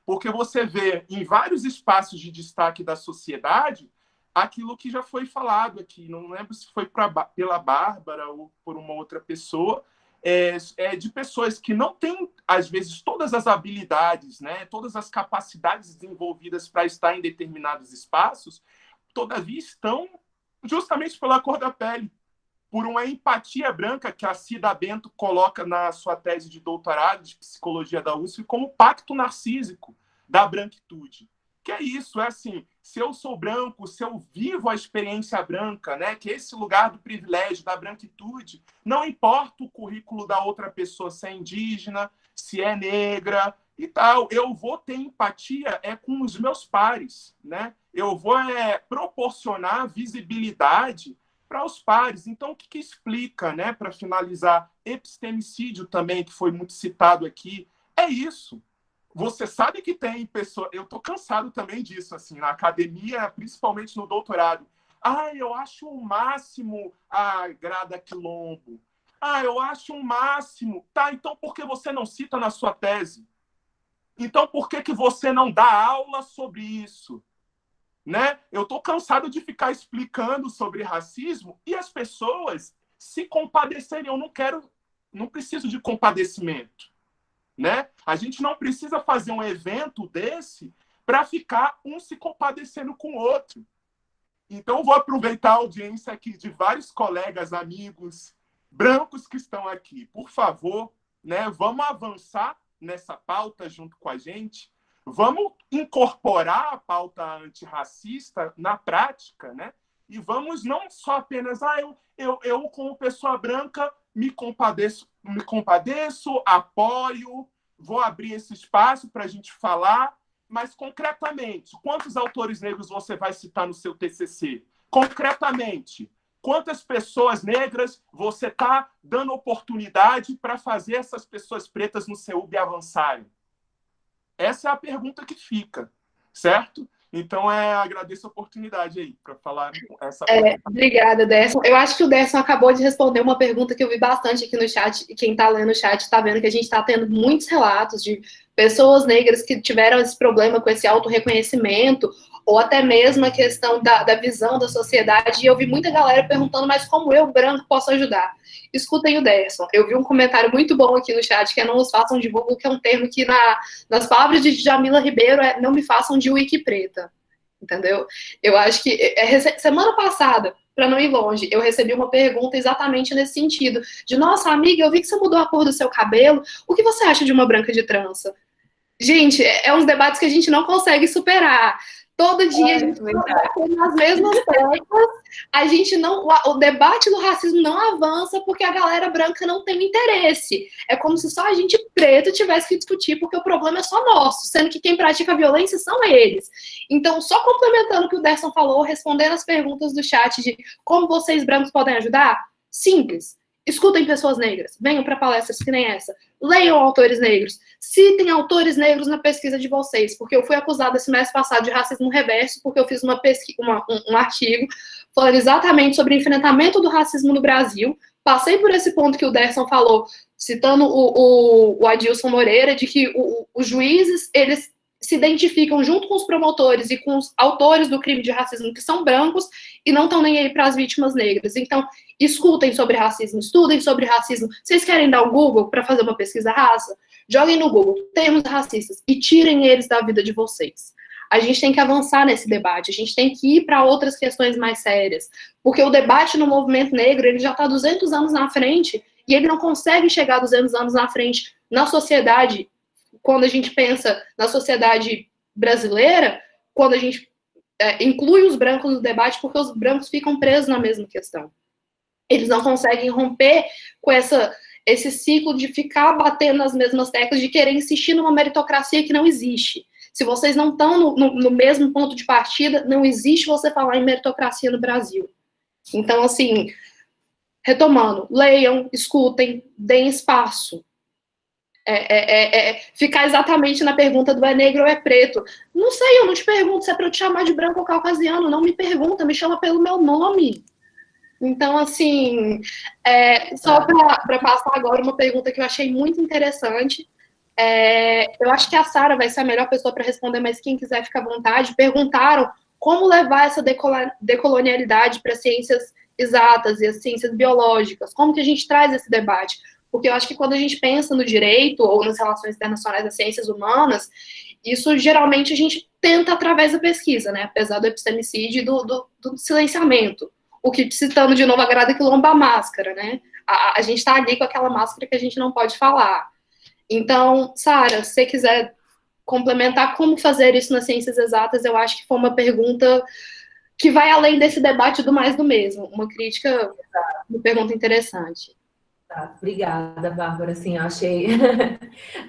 Porque você vê em vários espaços de destaque da sociedade aquilo que já foi falado aqui, não lembro se foi pela Bárbara ou por uma outra pessoa, de pessoas que não têm, às vezes, todas as habilidades, né, todas as capacidades desenvolvidas para estar em determinados espaços, todavia estão justamente pela cor da pele, por uma empatia branca que a Cida Bento coloca na sua tese de doutorado de psicologia da USP como pacto narcísico da branquitude. Que é isso, assim, se eu sou branco, se eu vivo a experiência branca, né, que é esse lugar do privilégio, da branquitude, não importa o currículo da outra pessoa, se é indígena, se é negra e tal, eu vou ter empatia com os meus pares, né? Eu vou proporcionar visibilidade para os pares. Então, o que explica, né, para finalizar, epistemicídio também, que foi muito citado aqui, é isso. Você sabe que tem pessoas... Eu estou cansado também disso, assim, na academia, principalmente no doutorado. Eu acho o máximo a Grada Quilombo. Eu acho o máximo. Tá, então por que você não cita na sua tese? Então por que você não dá aula sobre isso? Né? Eu estou cansado de ficar explicando sobre racismo e as pessoas se compadecerem. Eu não preciso de compadecimento. Né? A gente não precisa fazer um evento desse para ficar um se compadecendo com o outro. Então, eu vou aproveitar a audiência aqui de vários colegas, amigos brancos que estão aqui. Por favor, né, vamos avançar nessa pauta junto com a gente. Vamos incorporar a pauta antirracista na prática, né? E vamos não só apenas, eu como pessoa branca, me compadeço, apoio, vou abrir esse espaço para a gente falar, mas concretamente, quantos autores negros você vai citar no seu TCC? Concretamente, quantas pessoas negras você está dando oportunidade para fazer essas pessoas pretas no CEUB avançarem? Essa é a pergunta que fica, certo? Então, agradeço a oportunidade aí para falar essa pergunta. Obrigada, Derson. Eu acho que o Derson acabou de responder uma pergunta que eu vi bastante aqui no chat, e quem está lendo o chat está vendo que a gente está tendo muitos relatos de pessoas negras que tiveram esse problema com esse autorreconhecimento, ou até mesmo a questão da visão da sociedade, e eu vi muita galera perguntando, mas como eu, branco, posso ajudar? Escutem o Derson. Eu vi um comentário muito bom aqui no chat, que é não os façam de Google, que é um termo que nas palavras de Jamila Ribeiro não me façam de wiki preta, entendeu? Eu acho que semana passada, para não ir longe, eu recebi uma pergunta exatamente nesse sentido, de nossa amiga, eu vi que você mudou a cor do seu cabelo, o que você acha de uma branca de trança? Gente, é uns debates que a gente não consegue superar. Todo dia a gente está nas mesmas teclas, a gente não, o debate do racismo não avança porque a galera branca não tem interesse. É como se só a gente preto tivesse que discutir, porque o problema é só nosso, sendo que quem pratica violência são eles. Então, só complementando o que o Derson falou, respondendo as perguntas do chat de como vocês brancos podem ajudar, simples. Escutem pessoas negras, venham para palestras que nem essa, leiam autores negros, citem autores negros na pesquisa de vocês, porque eu fui acusada esse mês passado de racismo reverso, porque eu fiz um artigo falando exatamente sobre o enfrentamento do racismo no Brasil, passei por esse ponto que o Derson falou, citando o Adilson Moreira, de que os juízes, eles se identificam junto com os promotores e com os autores do crime de racismo que são brancos e não estão nem aí para as vítimas negras. Então, escutem sobre racismo, estudem sobre racismo. Vocês querem dar o Google para fazer uma pesquisa raça? Joguem no Google termos racistas e tirem eles da vida de vocês. A gente tem que avançar nesse debate, a gente tem que ir para outras questões mais sérias, porque o debate no movimento negro, ele já está 200 anos na frente e ele não consegue chegar 200 anos na frente na sociedade. Quando a gente pensa na sociedade brasileira, quando a gente inclui os brancos no debate, porque os brancos ficam presos na mesma questão. Eles não conseguem romper com esse ciclo de ficar batendo nas mesmas teclas, de querer insistir numa meritocracia que não existe. Se vocês não estão no mesmo ponto de partida, não existe você falar em meritocracia no Brasil. Então, assim, retomando, leiam, escutem, deem espaço. Ficar exatamente na pergunta do é negro ou é preto. Não sei, eu não te pergunto se é para eu te chamar de branco ou caucasiano, não me pergunta, me chama pelo meu nome. Então, assim, só para passar agora uma pergunta que eu achei muito interessante, eu acho que a Sara vai ser a melhor pessoa para responder, mas quem quiser fica à vontade. Perguntaram como levar essa decolonialidade para as ciências exatas e as ciências biológicas, como que a gente traz esse debate? Porque eu acho que quando a gente pensa no direito ou nas relações internacionais das ciências humanas, isso geralmente a gente tenta através da pesquisa, né? Apesar do epistemicídio e do silenciamento. O que, citando de novo a Grada Quilombo, a máscara, né? A gente está ali com aquela máscara que a gente não pode falar. Então, Sara, se você quiser complementar como fazer isso nas ciências exatas, eu acho que foi uma pergunta que vai além desse debate do mais do mesmo. Uma crítica, uma pergunta interessante. Tá, obrigada, Bárbara. Assim, eu achei.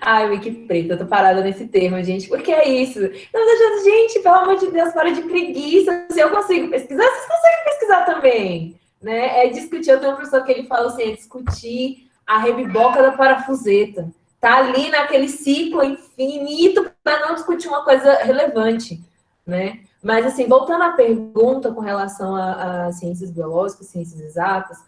Ai, Wiki preta, eu tô parada nesse termo, gente. Porque é isso? Não, gente, pelo amor de Deus, para de preguiça. Se eu consigo pesquisar, vocês conseguem pesquisar também. Né? Discutir. Eu tenho um professor que ele fala assim: discutir a rebiboca da parafuseta. Tá ali naquele ciclo infinito para não discutir uma coisa relevante. Né? Mas, assim, voltando à pergunta com relação a ciências biológicas, ciências exatas.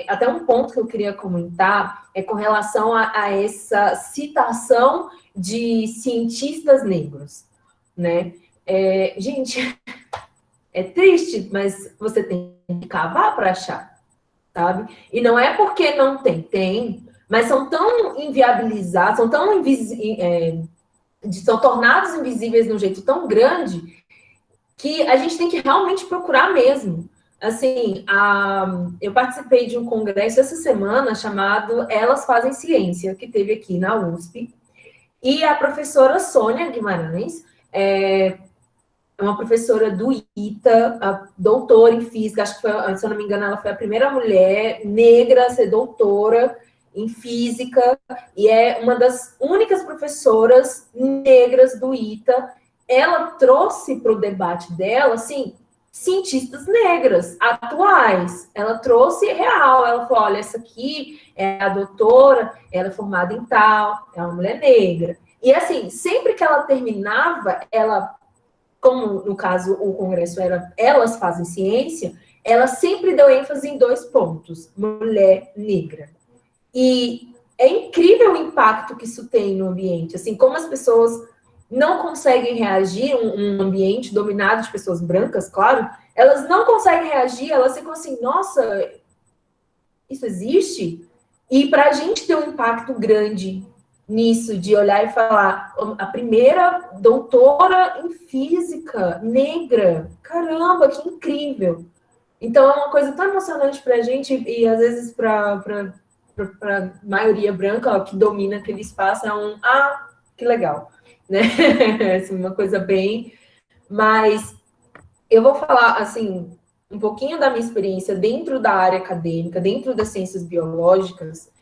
Até um ponto que eu queria comentar é com relação a essa citação de cientistas negros, né? Gente, é triste, mas você tem que cavar para achar, sabe? E não é porque não tem, mas são tão inviabilizados, são tão são tornados invisíveis de um jeito tão grande que a gente tem que realmente procurar mesmo. Assim, eu participei de um congresso essa semana chamado Elas Fazem Ciência, que teve aqui na USP, e a professora Sônia Guimarães é uma professora do ITA, doutora em física, acho que foi, se eu não me engano, ela foi a primeira mulher negra a ser doutora em física, e é uma das únicas professoras negras do ITA. Ela trouxe para o debate dela, assim, cientistas negras, atuais. Ela trouxe real. Ela falou, olha, essa aqui é a doutora, ela é formada em tal, é uma mulher negra. E, assim, sempre que ela terminava, ela, como no caso o congresso era Elas Fazem Ciência, ela sempre deu ênfase em 2 pontos: mulher negra. E é incrível o impacto que isso tem no ambiente. Assim, como as pessoas não conseguem reagir, um ambiente dominado de pessoas brancas, claro, elas não conseguem reagir, elas ficam assim, nossa, isso existe? E para a gente ter um impacto grande nisso, de olhar e falar, a primeira doutora em física negra, caramba, que incrível! Então, é uma coisa tão emocionante para a gente, e às vezes para a maioria branca, ó, que domina aquele espaço, que legal, né? Assim, uma coisa bem... Mas eu vou falar, assim, um pouquinho da minha experiência dentro da área acadêmica, dentro das ciências biológicas.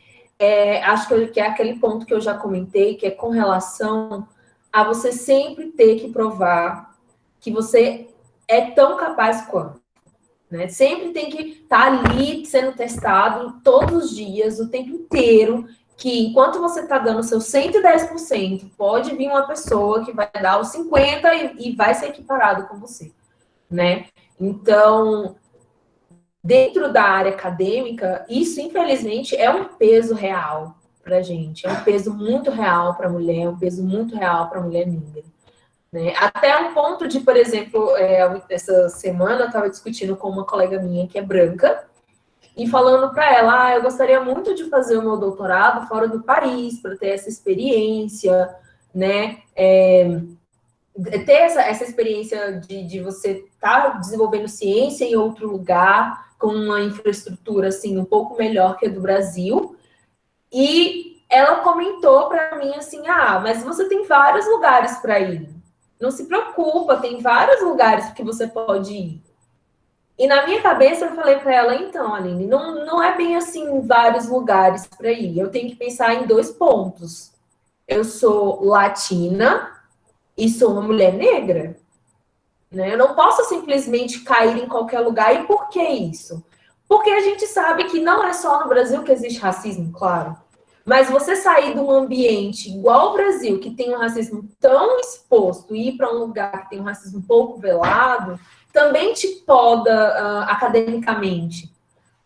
Acho que é aquele ponto que eu já comentei, que é com relação a você sempre ter que provar que você é tão capaz quanto. Né? Sempre tem que estar ali sendo testado todos os dias, o tempo inteiro, que enquanto você está dando o seu 110%, pode vir uma pessoa que vai dar os 50% e vai ser equiparado com você. Né? Então, dentro da área acadêmica, isso, infelizmente, é um peso real para a gente. É um peso muito real para a mulher, é um peso muito real para a mulher negra. Né? Até um ponto de, por exemplo, essa semana eu estava discutindo com uma colega minha que é branca, e falando para ela, eu gostaria muito de fazer o meu doutorado fora do país, para ter essa experiência, né? Ter essa experiência de você estar desenvolvendo ciência em outro lugar, com uma infraestrutura assim um pouco melhor que a do Brasil. E ela comentou para mim assim, mas você tem vários lugares para ir. Não se preocupa, tem vários lugares que você pode ir. E na minha cabeça eu falei para ela, então, Aline, não é bem assim vários lugares para ir. Eu tenho que pensar em 2 pontos. Eu sou latina e sou uma mulher negra. Né? Eu não posso simplesmente cair em qualquer lugar. E por que isso? Porque a gente sabe que não é só no Brasil que existe racismo, claro. Mas você sair de um ambiente igual ao Brasil, que tem um racismo tão exposto, e ir para um lugar que tem um racismo um pouco velado, também te poda academicamente.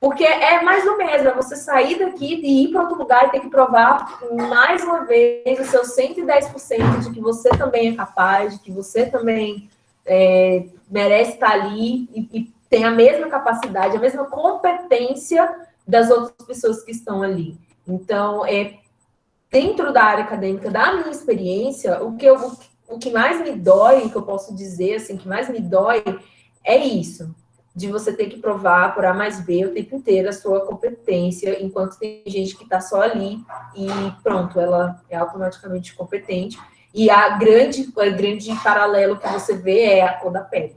Porque é mais do mesmo, é você sair daqui e ir para outro lugar e ter que provar mais uma vez o seu 110% de que você também é capaz, de que você também merece estar ali e tem a mesma capacidade, a mesma competência das outras pessoas que estão ali. Então, dentro da área acadêmica, da minha experiência, o que mais me dói, que eu posso dizer, assim, que mais me dói é isso, de você ter que provar por A mais B o tempo inteiro a sua competência, enquanto tem gente que está só ali e pronto, ela é automaticamente competente. E o grande paralelo que você vê é a cor da pele.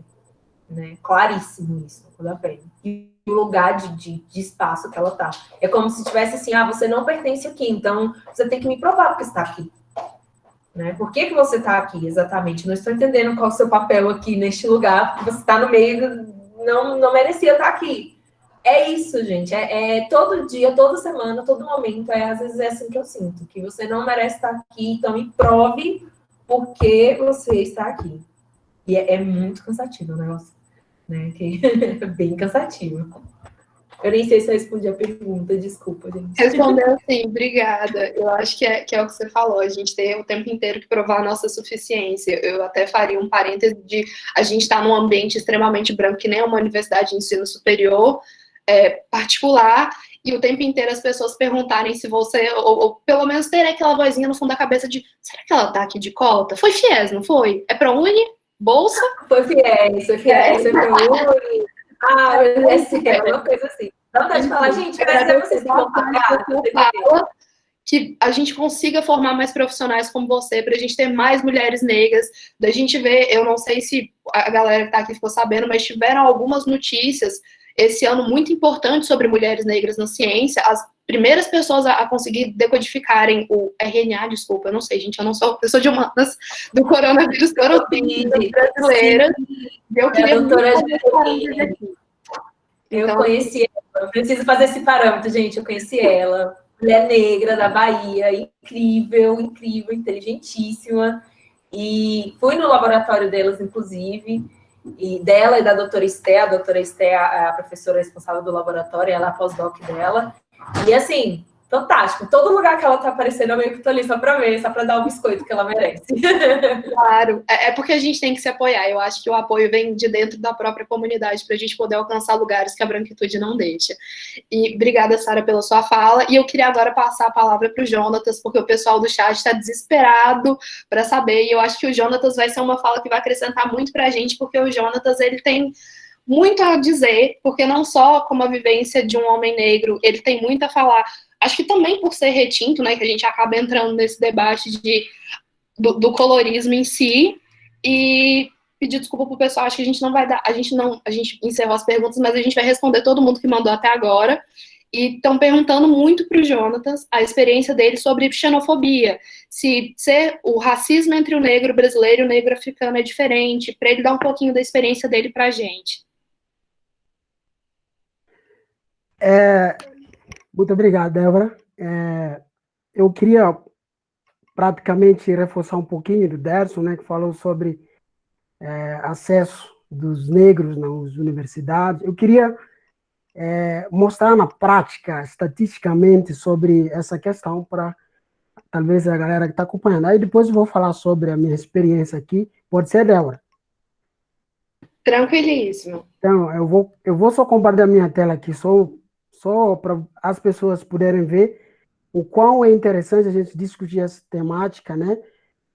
Né? Claríssimo isso, a cor da pele. E o lugar de espaço que ela está. É como se tivesse assim, você não pertence aqui, então você tem que me provar porque você está aqui. Né? Por que você está aqui, exatamente? Não estou entendendo qual é o seu papel aqui neste lugar, porque você está no meio, não merecia estar aqui. É isso, gente. Todo dia, toda semana, todo momento. Às vezes é assim que eu sinto, que você não merece estar aqui, então me prove por que você está aqui. E é muito cansativo o negócio. Né? É bem cansativo. Eu nem sei se eu respondi a pergunta, desculpa, gente. Respondeu sim, obrigada. Eu acho que é o que você falou, a gente tem o tempo inteiro que provar a nossa suficiência. Eu até faria um parêntese de a gente estar num ambiente extremamente branco, que nem é uma universidade de ensino superior, particular, e o tempo inteiro as pessoas perguntarem se você, ou pelo menos ter aquela vozinha no fundo da cabeça de, será que ela tá aqui de cota? Foi FIES, não foi? É ProUni? Bolsa? Foi FIES, foi ProUni. É uma coisa assim. Dá vontade de falar, gente, mas vocês que vão pagar. Que a gente consiga formar mais profissionais como você, para a gente ter mais mulheres negras, da gente ver, eu não sei se a galera que está aqui ficou sabendo, mas tiveram algumas notícias esse ano muito importantes sobre mulheres negras na ciência. As primeiras pessoas a conseguir decodificarem o RNA, desculpa, eu não sei, gente, eu sou de humanas, do coronavírus brasileira. Eu queria eu conheci ela, eu preciso fazer esse parâmetro, gente, eu conheci ela, mulher negra da Bahia, incrível, inteligentíssima, e fui no laboratório delas, inclusive, e dela e da doutora Esté, a doutora Esté é a professora responsável do laboratório, ela é a pós-doc dela, e assim, fantástico, todo lugar que ela tá aparecendo, eu meio que tô ali só pra ver, só pra dar o biscoito que ela merece. Claro, é porque a gente tem que se apoiar, eu acho que o apoio vem de dentro da própria comunidade pra gente poder alcançar lugares que a branquitude não deixa. E obrigada, Sara, pela sua fala, e eu queria agora passar a palavra pro Jonatas, porque o pessoal do chat está desesperado para saber, e eu acho que o Jonatas vai ser uma fala que vai acrescentar muito pra gente, porque o Jonatas, ele tem muito a dizer, porque não só como a vivência de um homem negro, ele tem muito a falar. Acho que também por ser retinto, né, que a gente acaba entrando nesse debate de do colorismo em si, e pedir desculpa pro pessoal. Acho que a gente não vai dar, a gente encerrou as perguntas, mas a gente vai responder todo mundo que mandou até agora. E estão perguntando muito para o Jonatas a experiência dele sobre xenofobia, se o racismo entre o negro brasileiro e o negro africano é diferente, para ele dar um pouquinho da experiência dele para a gente. Muito obrigado, Débora. Eu queria praticamente reforçar um pouquinho do Derson, né, que falou sobre acesso dos negros nas universidades. Eu queria mostrar na prática, estatisticamente, sobre essa questão para talvez a galera que está acompanhando. Aí depois eu vou falar sobre a minha experiência aqui. Pode ser, Débora? Tranquilíssimo. Então, eu vou só compartilhar minha tela aqui, só para as pessoas poderem ver o quão é interessante a gente discutir essa temática, né,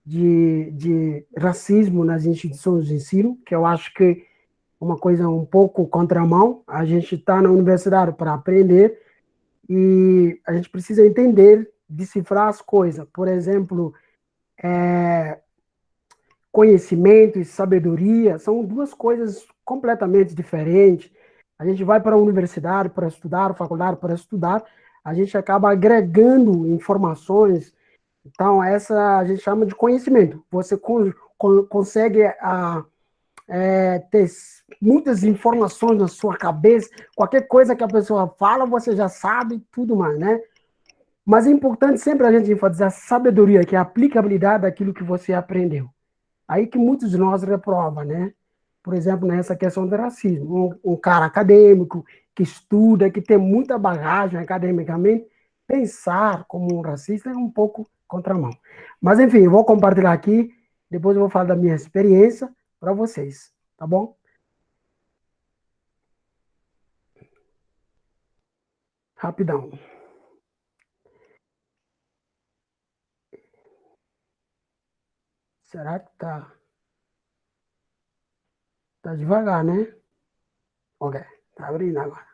de racismo nas instituições de ensino, que eu acho que é uma coisa um pouco contramão. A gente está na universidade para aprender e a gente precisa entender, decifrar as coisas. Por exemplo, conhecimento e sabedoria são duas coisas completamente diferentes. A gente vai para a universidade para estudar, faculdade para estudar, a gente acaba agregando informações. Então, essa a gente chama de conhecimento. Você consegue ter muitas informações na sua cabeça, qualquer coisa que a pessoa fala, você já sabe, tudo mais, né? Mas é importante sempre a gente enfatizar a sabedoria, que é a aplicabilidade daquilo que você aprendeu. Aí que muitos de nós reprovam, né? Por exemplo, nessa questão do racismo. Um cara acadêmico, que estuda, que tem muita bagagem academicamente, pensar como um racista é um pouco contramão. Mas, enfim, eu vou compartilhar aqui, depois eu vou falar da minha experiência para vocês, tá bom? Rapidão. Será que tá devagar, né? Ok, tá abrindo agora.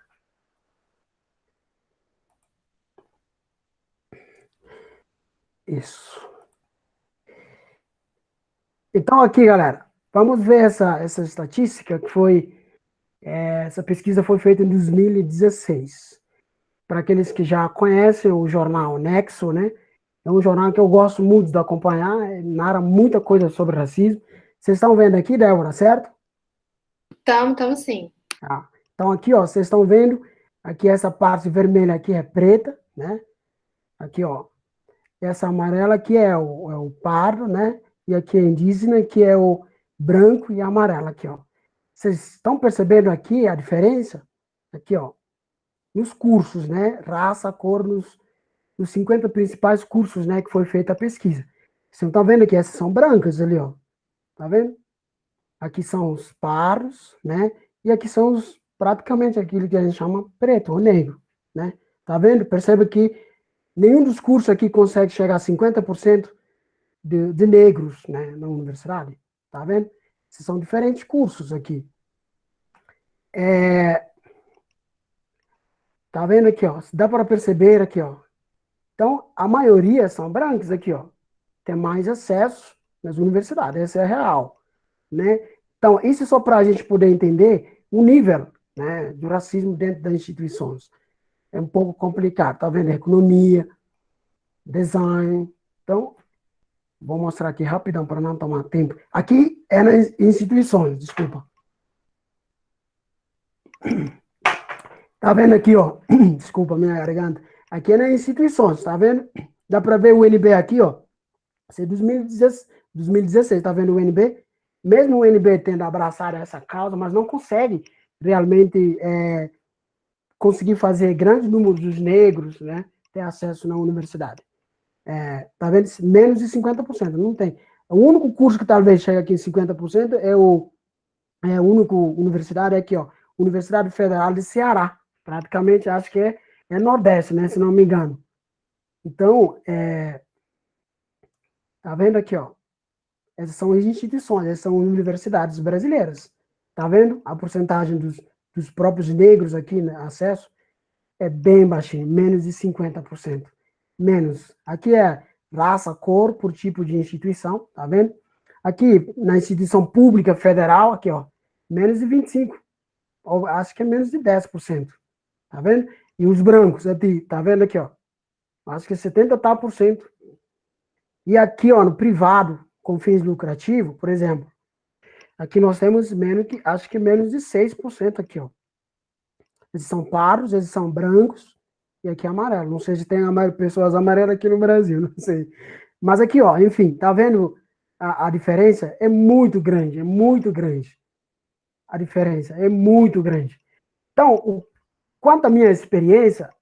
Isso. Então, aqui, galera, vamos ver essa estatística que foi. Essa pesquisa foi feita em 2016. Para aqueles que já conhecem o jornal Nexo, né? É um jornal que eu gosto muito de acompanhar, narra muita coisa sobre racismo. Vocês estão vendo aqui, Débora, certo? Estamos sim. Então, aqui, ó, vocês estão vendo, aqui essa parte vermelha aqui é preta, né? Aqui, ó, essa amarela aqui é o pardo, né? E aqui é indígena, que é o branco e amarelo aqui, ó. Vocês estão percebendo aqui a diferença? Aqui, ó, nos cursos, né? Raça, cor, nos 50 principais cursos, né? Que foi feita a pesquisa. Vocês estão vendo aqui? Essas são brancas ali, ó. Tá vendo? Aqui são os pardos, né? E aqui são praticamente aquilo que a gente chama preto ou negro, né? Tá vendo? Percebe que nenhum dos cursos aqui consegue chegar a 50% de negros, né, na universidade. Tá vendo? Esses são diferentes cursos aqui. Tá vendo aqui, ó? Dá para perceber aqui, ó. Então, a maioria são brancos aqui, ó. Tem mais acesso nas universidades, essa é a real, né? Então, isso é só para a gente poder entender o nível, né, do racismo dentro das instituições. É um pouco complicado, tá vendo? Economia, design. Então, vou mostrar aqui rapidão para não tomar tempo. Aqui é nas instituições, desculpa. Tá vendo aqui, ó? Desculpa, minha garganta. Aqui é nas instituições, tá vendo? Dá para ver o UNB aqui, ó. Isso é 2016, tá vendo o UNB? Mesmo o UNB tendo abraçado essa causa, mas não consegue realmente conseguir fazer grande número dos negros, né, ter acesso na universidade. Tá vendo? Menos de 50%, não tem. O único curso que talvez chegue aqui em 50% é o único universidade aqui, ó, Universidade Federal de Ceará. Praticamente, acho que é Nordeste, né, se não me engano. Então, tá vendo aqui, ó? Essas são as instituições, essas são universidades brasileiras. Tá vendo? A porcentagem dos próprios negros aqui, né, acesso, é bem baixinho, menos de 50%. Menos. Aqui raça, cor, por tipo de instituição, tá vendo? Aqui, na instituição pública federal, aqui, ó, menos de 25%, ou acho que é menos de 10%, tá vendo? E os brancos, tá vendo aqui, ó, acho que é 70 tal por cento. E aqui, ó, no privado, com fins lucrativos, por exemplo, aqui nós temos menos que, acho que menos de 6% aqui, ó. Eles são pardos, eles são brancos, e aqui é amarelo. Não sei se tem pessoas amarelas aqui no Brasil, não sei. Mas aqui, ó, enfim, tá vendo a diferença? É muito grande, é muito grande. A diferença é muito grande. Então, quanto à minha experiência,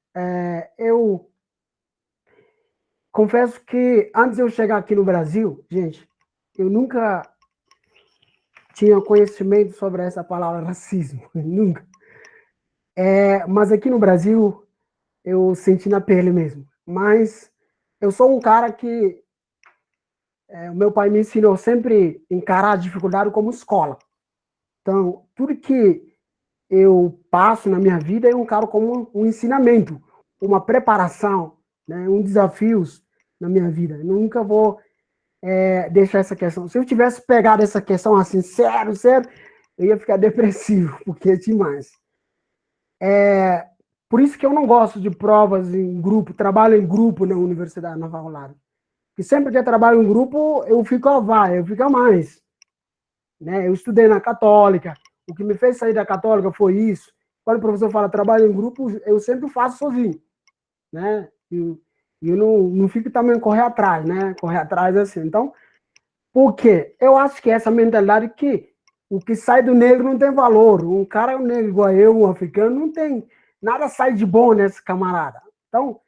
eu confesso que antes de eu chegar aqui no Brasil, gente, eu nunca tinha conhecimento sobre essa palavra racismo, nunca. Mas aqui no Brasil, eu senti na pele mesmo. Mas eu sou um cara que o meu pai me ensinou sempre a encarar a dificuldade como escola. Então, tudo que eu passo na minha vida eu encaro como um ensinamento, uma preparação, né, desafios na minha vida. Eu nunca vou deixar essa questão. Se eu tivesse pegado essa questão assim, sério, eu ia ficar depressivo, porque é demais. Por isso que eu não gosto de provas em grupo, trabalho em grupo na universidade, na faculdade. Porque sempre que eu trabalho em grupo, eu fico a mais. Né? Eu estudei na Católica, o que me fez sair da Católica foi isso. Quando o professor fala trabalho em grupo, eu sempre faço sozinho. Né? E eu não fico também correr atrás, né? Correr atrás assim. Então, por quê? Eu acho que essa mentalidade que o que sai do negro não tem valor. Um cara negro igual eu, um africano, não tem nada sai de bom nesse camarada. Então,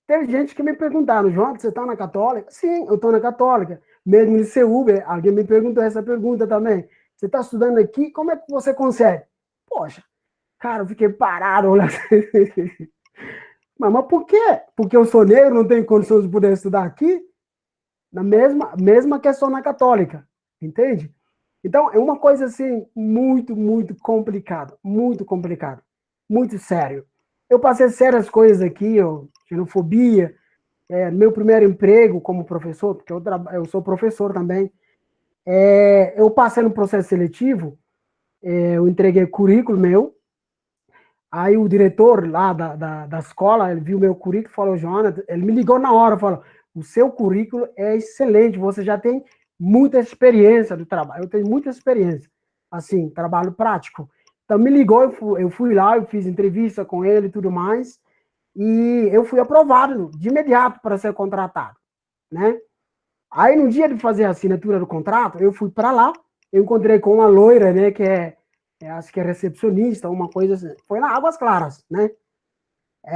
teve gente que me perguntaram, João, você está na Católica? Sim, eu estou na Católica. Mesmo no CUB, alguém me perguntou essa pergunta também. Você está estudando aqui, como é que você consegue? Poxa, cara, eu fiquei parado olhando. Mas por quê? Porque eu sou negro, não tenho condições de poder estudar aqui? Na mesma questão na Católica, entende? Então, é uma coisa assim, muito, muito complicado, muito sério. Eu passei sérias coisas aqui, xenofobia, meu primeiro emprego como professor, porque eu sou professor também, eu passei no processo seletivo, eu entreguei currículo meu, aí o diretor lá da escola, ele viu meu currículo e falou, Jonathan, ele me ligou na hora, falou, o seu currículo é excelente, você já tem muita experiência do trabalho, eu tenho muita experiência, assim, trabalho prático. Então me ligou, eu fui lá, eu fiz entrevista com ele e tudo mais, e eu fui aprovado de imediato para ser contratado, né? Aí no dia de fazer a assinatura do contrato, eu fui para lá, eu encontrei com uma loira, né, que acho que é recepcionista, uma coisa assim, foi na Águas Claras, né?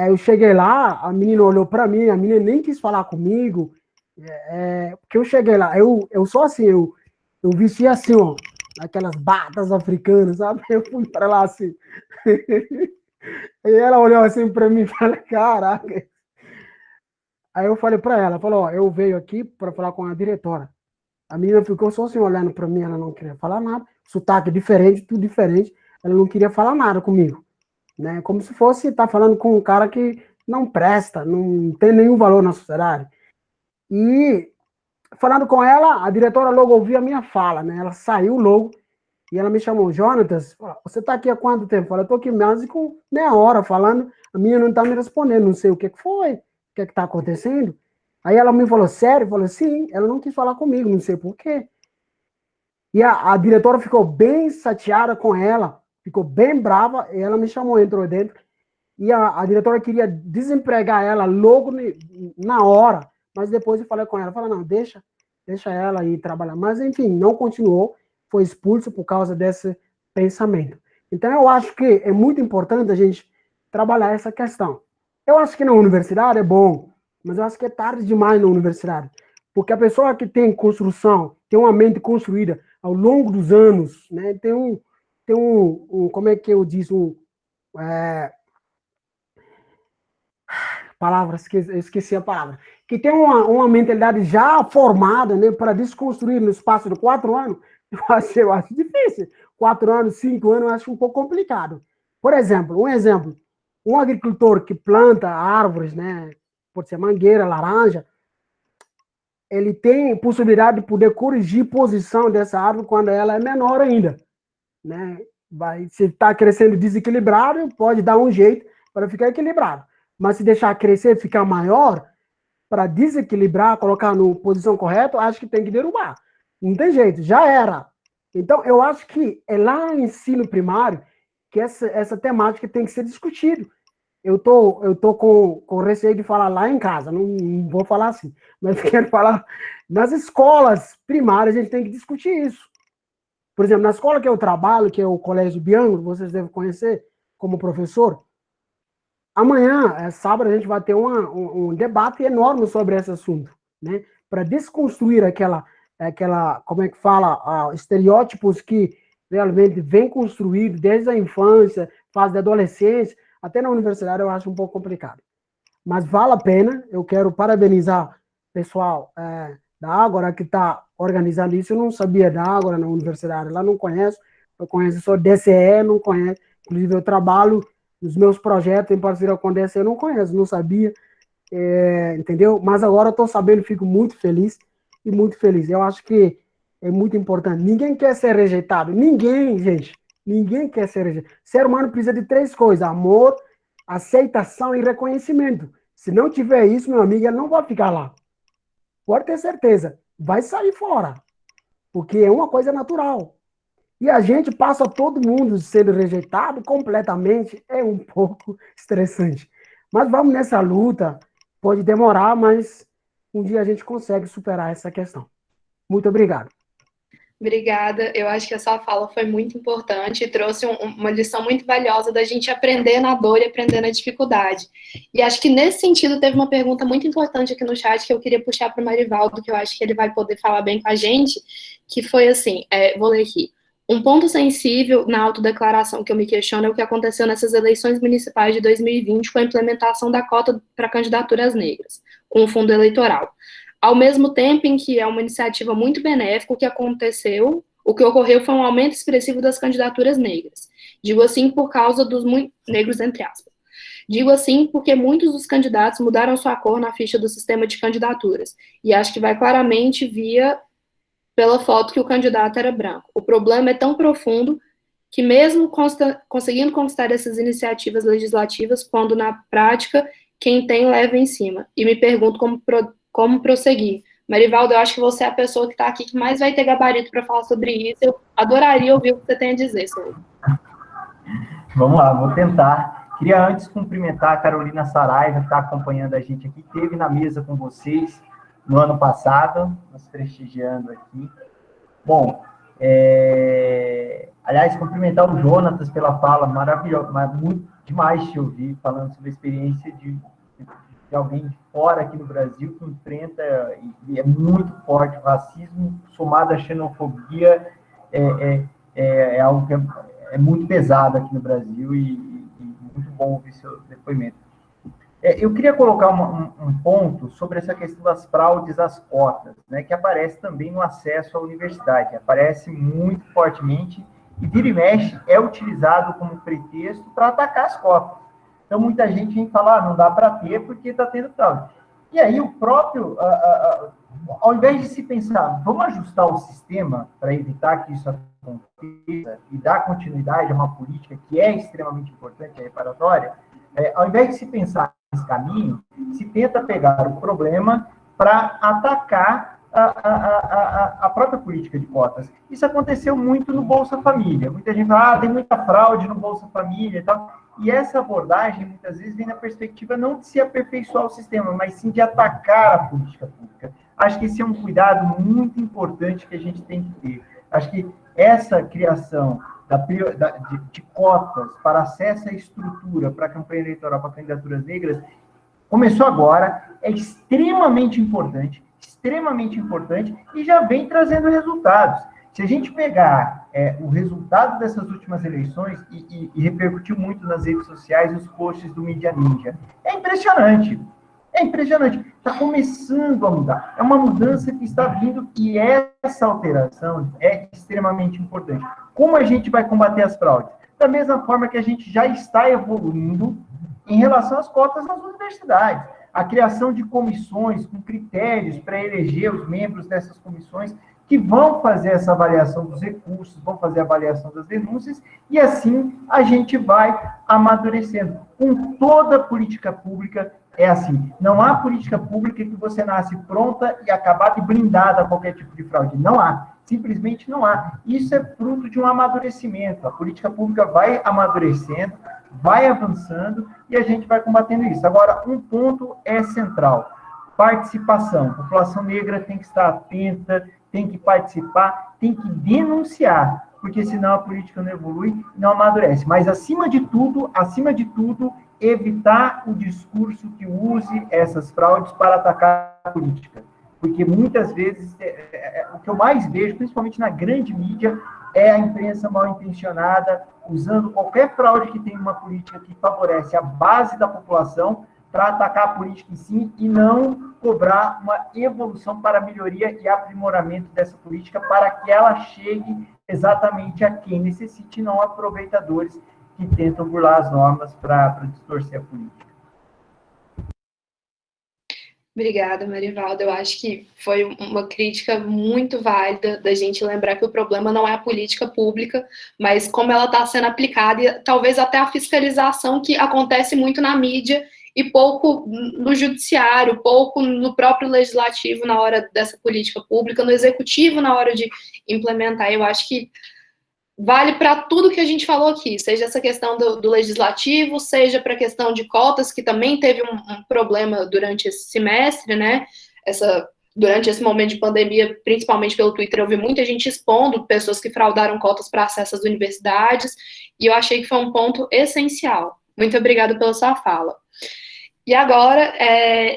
Eu cheguei lá, a menina olhou para mim, a menina nem quis falar comigo, porque eu cheguei lá, eu sou assim, eu vesti assim, ó, aquelas batas africanas, sabe? Eu fui para lá assim. E ela olhou assim para mim e falou, caraca. Aí eu falei para ela, falou, ó, eu veio aqui para falar com a diretora. A menina ficou só assim olhando para mim, ela não queria falar nada, sotaque diferente, tudo diferente, ela não queria falar nada comigo, né? Como se fosse estar falando com um cara que não presta, não tem nenhum valor na sociedade. E falando com ela, a diretora logo ouviu a minha fala, né? Ela saiu logo e ela me chamou, Jonatas, você está aqui há quanto tempo? Eu falei, estou aqui mais de meia hora falando, a minha não está me respondendo, não sei o que foi, o que está acontecendo. Aí ela me falou, sério? Eu falei, sim, ela não quis falar comigo, não sei por quê. E a diretora ficou bem chateada com ela, ficou bem brava, e ela me chamou, entrou dentro, e a diretora queria desempregar ela logo na hora, mas depois eu falei com ela, falei, não, deixa ela ir trabalhar. Mas, enfim, não continuou, foi expulso por causa desse pensamento. Então, eu acho que é muito importante a gente trabalhar essa questão. Eu acho que na universidade é bom, mas eu acho que é tarde demais na universidade. Porque a pessoa que tem construção, tem uma mente construída ao longo dos anos, né, tem um como é que eu disse, palavras, esqueci a palavra, que tem uma mentalidade já formada, né, para desconstruir no espaço de 4 anos, eu acho difícil. 4 anos, 5 anos, eu acho um pouco complicado. Por exemplo, um agricultor que planta árvores, né, pode ser mangueira, laranja, ele tem possibilidade de poder corrigir a posição dessa árvore quando ela é menor ainda, né? Se está crescendo desequilibrado, pode dar um jeito para ficar equilibrado. Mas se deixar crescer, ficar maior, para desequilibrar, colocar na posição correta, acho que tem que derrubar. Não tem jeito, já era. Então, eu acho que é lá no ensino primário que essa temática tem que ser discutida. Eu tô com receio de falar lá em casa, não vou falar assim, mas quero falar nas escolas primárias, a gente tem que discutir isso. Por exemplo, na escola que eu trabalho, que é o Colégio Bianco, vocês devem conhecer como professor, amanhã, sábado, a gente vai ter um debate enorme sobre esse assunto, né? Para desconstruir aquela, como é que fala, estereótipos que realmente vem construído desde a infância, fase da adolescência, até na universidade eu acho um pouco complicado. Mas vale a pena, eu quero parabenizar o pessoal da Ágora que está organizando isso. Eu não sabia da Ágora na universidade, lá não conheço, eu conheço só DCE, não conheço, inclusive eu trabalho nos meus projetos em parceria com o DCE, eu não conheço, não sabia, entendeu? Mas agora eu estou sabendo, fico muito feliz, e muito feliz. Eu acho que é muito importante. Ninguém quer ser rejeitado, ninguém, gente, ninguém quer ser rejeitado. O ser humano precisa de 3 coisas: amor, aceitação e reconhecimento. Se não tiver isso, meu amigo, ele não vai ficar lá. Pode ter certeza, vai sair fora, porque é uma coisa natural. E a gente passa todo mundo sendo rejeitado completamente, é um pouco estressante. Mas vamos nessa luta, pode demorar, mas um dia a gente consegue superar essa questão. Muito obrigado. Obrigada, eu acho que a sua fala foi muito importante e trouxe uma lição muito valiosa da gente aprender na dor e aprender na dificuldade. E acho que nesse sentido teve uma pergunta muito importante aqui no chat que eu queria puxar para o Marivaldo, que eu acho que ele vai poder falar bem com a gente, que foi assim, vou ler aqui. Um ponto sensível na autodeclaração que eu me questiono é o que aconteceu nessas eleições municipais de 2020 com a implementação da cota para candidaturas negras, com o fundo eleitoral. Ao mesmo tempo em que é uma iniciativa muito benéfica, o que ocorreu foi um aumento expressivo das candidaturas negras. Digo assim por causa dos negros, entre aspas. Digo assim porque muitos dos candidatos mudaram sua cor na ficha do sistema de candidaturas, e acho que vai claramente pela foto que o candidato era branco. O problema é tão profundo que mesmo conseguindo conquistar essas iniciativas legislativas, quando na prática quem tem leva em cima. E me pergunto como prosseguir. Marivaldo, eu acho que você é a pessoa que está aqui que mais vai ter gabarito para falar sobre isso. Eu adoraria ouvir o que você tem a dizer sobre isso. Vamos lá, vou tentar. Queria antes cumprimentar a Carolina Saraiva, que está acompanhando a gente aqui, esteve na mesa com vocês no ano passado, nos prestigiando aqui. Bom, aliás, cumprimentar o Jonatas pela fala maravilhosa, mas muito demais te ouvir, falando sobre a experiência de alguém de fora aqui no Brasil que enfrenta, e é muito forte, o racismo somado à xenofobia é algo que é muito pesado aqui no Brasil e muito bom ouvir seu depoimento. Eu queria colocar um ponto sobre essa questão das fraudes às cotas, né, que aparece também no acesso à universidade, aparece muito fortemente e vira e mexe é utilizado como pretexto para atacar as cotas. Então, muita gente vem falar, não dá para ter porque está tendo fraude. E aí, o próprio, ao invés de se pensar, vamos ajustar o sistema para evitar que isso aconteça e dar continuidade a uma política que é extremamente importante, a reparatória, ao invés de se pensar nesse caminho, se tenta pegar o problema para atacar a própria política de cotas. Isso aconteceu muito no Bolsa Família. Muita gente fala, tem muita fraude no Bolsa Família e tal. E essa abordagem, muitas vezes, vem na perspectiva não de se aperfeiçoar o sistema, mas sim de atacar a política pública. Acho que esse é um cuidado muito importante que a gente tem que ter. Acho que essa criação de cotas para acesso à estrutura para a campanha eleitoral, para candidaturas negras, começou agora, é extremamente importante e já vem trazendo resultados. Se a gente pegar o resultado dessas últimas eleições e repercutiu muito nas redes sociais os posts do Mídia Ninja, é impressionante, está começando a mudar, é uma mudança que está vindo e essa alteração é extremamente importante. Como a gente vai combater as fraudes? Da mesma forma que a gente já está evoluindo em relação às cotas nas universidades. a criação de comissões com critérios para eleger os membros dessas comissões que vão fazer essa avaliação dos recursos, vão fazer a avaliação das denúncias, e assim a gente vai amadurecendo. Com toda política pública é assim. Não há política pública que você nasce pronta e acabada e blindada a qualquer tipo de fraude. Não há. Simplesmente não há. Isso é fruto de um amadurecimento. A política pública vai amadurecendo, vai avançando e a gente vai combatendo isso. Agora, um ponto é central. Participação. A população negra tem que estar atenta, tem que participar, tem que denunciar, porque senão a política não evolui, não amadurece. Mas, acima de tudo, evitar o discurso que use essas fraudes para atacar a política. Porque muitas vezes, o que eu mais vejo, principalmente na grande mídia, é a imprensa mal intencionada, usando qualquer fraude que tenha uma política que favorece a base da população para atacar a política em si e não cobrar uma evolução para a melhoria e aprimoramento dessa política para que ela chegue exatamente a quem necessite, não a aproveitadores que tentam burlar as normas para distorcer a política. Obrigada, Marivaldo. Eu acho que foi uma crítica muito válida da gente lembrar que o problema não é a política pública, mas como ela está sendo aplicada e talvez até a fiscalização que acontece muito na mídia e pouco no judiciário, pouco no próprio legislativo na hora dessa política pública, no executivo na hora de implementar. Eu acho que vale para tudo que a gente falou aqui, seja essa questão do legislativo, seja para a questão de cotas, que também teve um problema durante esse semestre, né? Durante esse momento de pandemia, principalmente pelo Twitter, eu vi muita gente expondo pessoas que fraudaram cotas para acesso às universidades, e eu achei que foi um ponto essencial. Muito obrigada pela sua fala. E agora,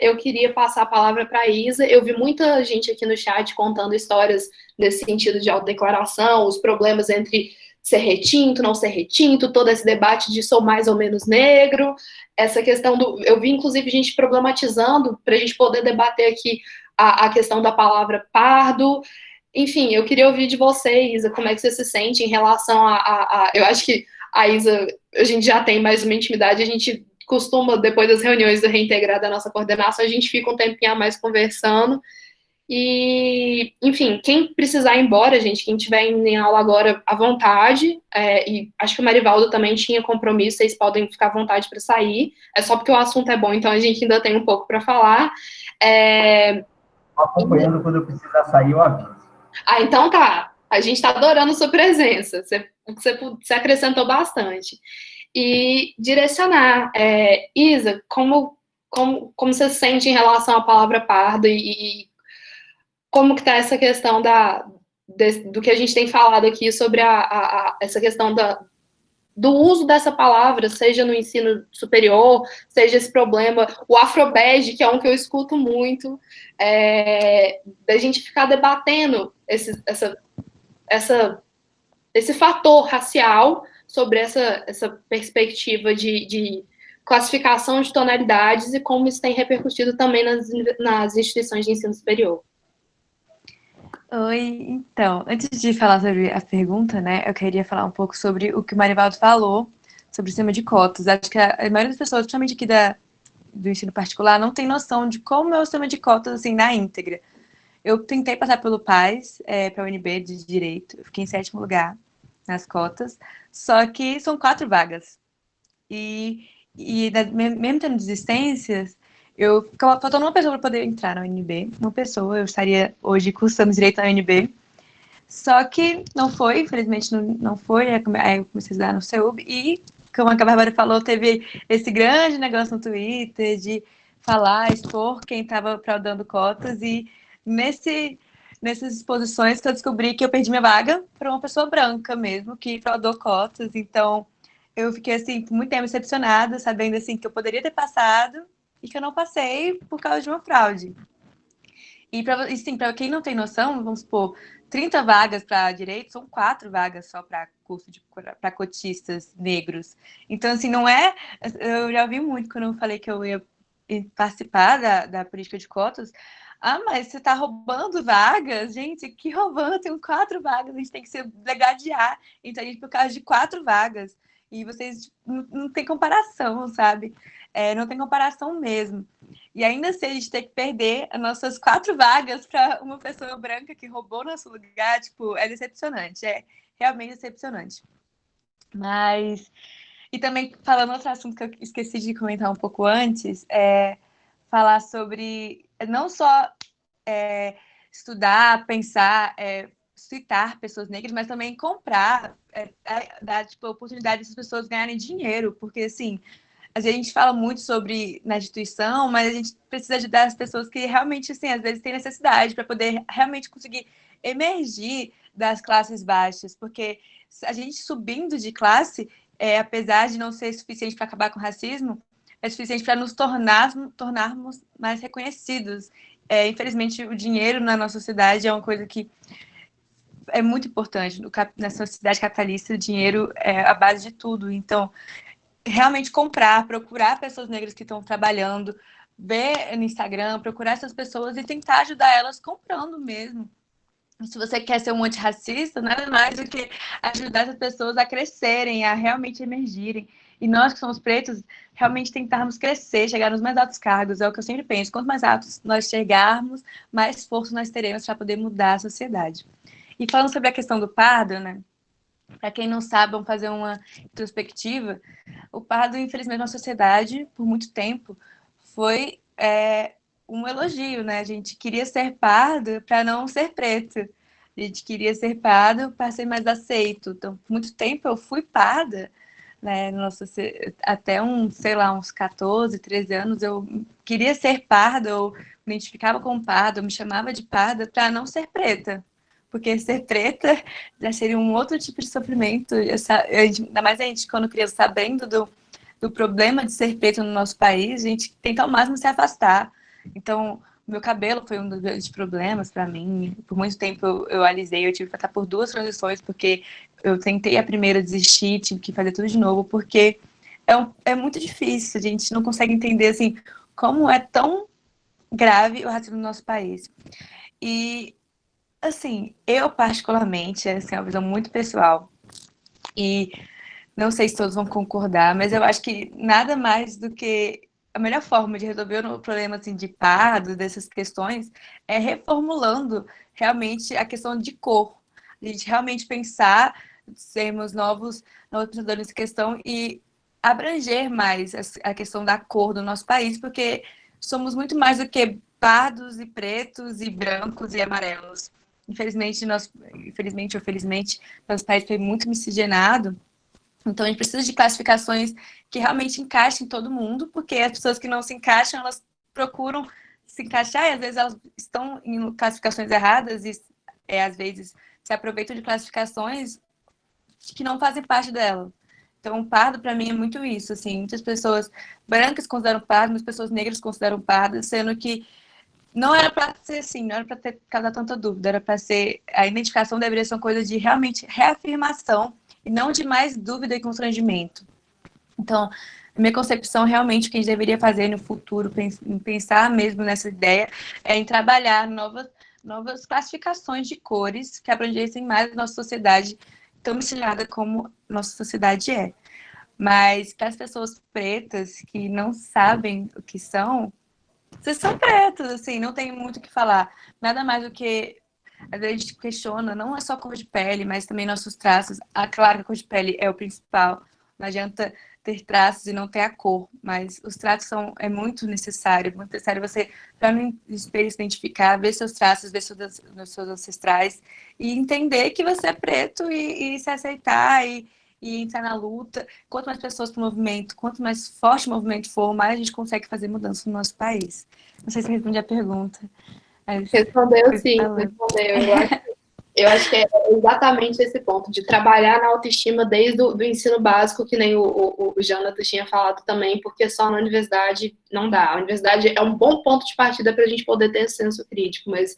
eu queria passar a palavra para a Isa. Eu vi muita gente aqui no chat contando histórias nesse sentido de autodeclaração, os problemas entre ser retinto, não ser retinto, todo esse debate de sou mais ou menos negro, essa questão eu vi, inclusive, gente problematizando para a gente poder debater aqui a questão da palavra pardo. Enfim, eu queria ouvir de você, Isa, como é que você se sente em relação eu acho que a Isa, a gente já tem mais uma intimidade, a gente costuma, depois das reuniões do Reintegrar da nossa coordenação, a gente fica um tempinho a mais conversando. E, enfim, quem precisar ir embora, gente, quem estiver em aula agora, à vontade, e acho que o Marivaldo também tinha compromisso, vocês podem ficar à vontade para sair, é só porque o assunto é bom, então a gente ainda tem um pouco para falar. Acompanhando, quando eu precisar sair, eu aviso. Então tá, a gente está adorando sua presença, você acrescentou bastante. E direcionar, Isa, como você se sente em relação à palavra pardo e como que está essa questão do que a gente tem falado aqui sobre essa questão do uso dessa palavra, seja no ensino superior, seja esse problema, o afrobege, que é um que eu escuto muito, da gente ficar debatendo esse fator racial sobre essa perspectiva de classificação de tonalidades e como isso tem repercutido também nas instituições de ensino superior. Oi, então, antes de falar sobre a pergunta, né, eu queria falar um pouco sobre o que o Marivaldo falou sobre o sistema de cotas. Acho que a maioria das pessoas, principalmente aqui do ensino particular, não tem noção de como é o sistema de cotas, assim, na íntegra. Eu tentei passar pelo PAS, para a UNB de Direito, eu fiquei em 7º lugar nas cotas, só que são 4 vagas. E mesmo tendo desistências, faltando uma pessoa para poder entrar na UNB, uma pessoa, eu estaria hoje cursando Direito na UNB, só que não foi, infelizmente não foi, aí eu comecei a estudar no CEUB, e, como a Bárbara falou, teve esse grande negócio no Twitter de falar, expor quem estava fraudando cotas, e nessas exposições que eu descobri que eu perdi minha vaga para uma pessoa branca mesmo, que fraudou cotas. Então, eu fiquei, assim, por muito tempo decepcionada, sabendo, assim, que eu poderia ter passado e que eu não passei por causa de uma fraude. E, para quem não tem noção, vamos supor, 30 vagas para direito, são 4 vagas só para curso para cotistas negros. Então, assim, não é... Eu já ouvi muito quando eu falei que eu ia participar da política de cotas. Mas você está roubando vagas? Gente, que roubando? Tem 4 vagas, a gente tem que se degradear. Então, por causa de 4 vagas. E vocês não tem comparação, sabe? Não tem comparação mesmo. E ainda assim, a gente tem que perder as nossas 4 vagas para uma pessoa branca que roubou nosso lugar, tipo, é decepcionante. É realmente decepcionante. Mas... E também, falando outro assunto que eu esqueci de comentar um pouco antes, falar sobre não só estudar, pensar, citar pessoas negras, mas também comprar, dar tipo, a oportunidade dessas pessoas ganharem dinheiro, porque, assim, às vezes a gente fala muito sobre na instituição, mas a gente precisa ajudar as pessoas que realmente, assim, às vezes têm necessidade para poder realmente conseguir emergir das classes baixas, porque a gente subindo de classe, apesar de não ser suficiente para acabar com o racismo, é suficiente para nos tornarmos mais reconhecidos. Infelizmente, o dinheiro na nossa sociedade é uma coisa que é muito importante. Na sociedade capitalista, o dinheiro é a base de tudo. Então, realmente procurar pessoas negras que estão trabalhando, ver no Instagram, procurar essas pessoas e tentar ajudar elas comprando mesmo. Se você quer ser um antirracista, nada mais do que ajudar essas pessoas a crescerem, a realmente emergirem. E nós que somos pretos, realmente tentarmos crescer, chegar nos mais altos cargos. É o que eu sempre penso. Quanto mais altos nós chegarmos, mais força nós teremos para poder mudar a sociedade. E falando sobre a questão do pardo, né? Para quem não sabe, vamos fazer uma introspectiva. O pardo, infelizmente, na sociedade, por muito tempo, foi um elogio, né? A gente queria ser pardo para não ser preto. A gente queria ser pardo para ser mais aceito. Então, por muito tempo eu fui parda, né? Até uns 14, 13 anos, eu queria ser parda, eu me identificava como parda, eu me chamava de parda para não ser preta. Porque ser preta já seria um outro tipo de sofrimento. Ainda mais a gente, quando criança, sabendo do problema de ser preto no nosso país, a gente tenta ao máximo se afastar. Então, o meu cabelo foi um dos grandes problemas para mim. Por muito tempo eu alisei, eu tive que passar por 2 transições, porque eu tentei a primeira desistir, tive que fazer tudo de novo, porque é muito difícil, a gente não consegue entender assim, como é tão grave o racismo no nosso país. E, assim, eu particularmente, é uma visão muito pessoal, e não sei se todos vão concordar, mas eu acho que nada mais do que a melhor forma de resolver o problema assim, de pardo, dessas questões, é reformulando realmente a questão de cor. A gente realmente pensar, sermos novos pensadores nessa questão e abranger mais a questão da cor do nosso país, porque somos muito mais do que pardos e pretos e brancos e amarelos. Infelizmente ou felizmente, nosso país foi muito miscigenado. Então, a gente precisa de classificações que realmente encaixem todo mundo, porque as pessoas que não se encaixam, elas procuram se encaixar e às vezes elas estão em classificações erradas e às vezes se aproveitam de classificações que não fazem parte dela. Então, o pardo, para mim, é muito isso. Assim, muitas pessoas brancas consideram pardo, muitas pessoas negras consideram pardo, sendo que não era para ser assim, não era para ter causado tanta dúvida, era para ser. A identificação deveria ser uma coisa de realmente reafirmação e não de mais dúvida e constrangimento. Então, a minha concepção, realmente, o que a gente deveria fazer no futuro, pensar mesmo nessa ideia, é em trabalhar novas classificações de cores que abrangessem mais a nossa sociedade, tão misturada como nossa sociedade é. Mas para as pessoas pretas que não sabem o que são, vocês são pretos, assim, não tem muito o que falar. Nada mais do que, às vezes a gente questiona, não é só cor de pele, mas também nossos traços. Claro que a cor de pele é o principal. Não adianta ter traços e não ter a cor, mas os traços é muito necessário você, para no espelho, se identificar, ver seus traços, ver seus ancestrais e entender que você é preto e se aceitar e entrar na luta. Quanto mais pessoas para o movimento, quanto mais forte o movimento for, mais a gente consegue fazer mudança no nosso país. Não sei se respondi a pergunta. Respondeu sim, respondeu. Eu acho que é exatamente esse ponto, de trabalhar na autoestima desde o ensino básico, que nem o Jonathan tinha falado também, porque só na universidade não dá. A universidade é um bom ponto de partida para a gente poder ter esse senso crítico, mas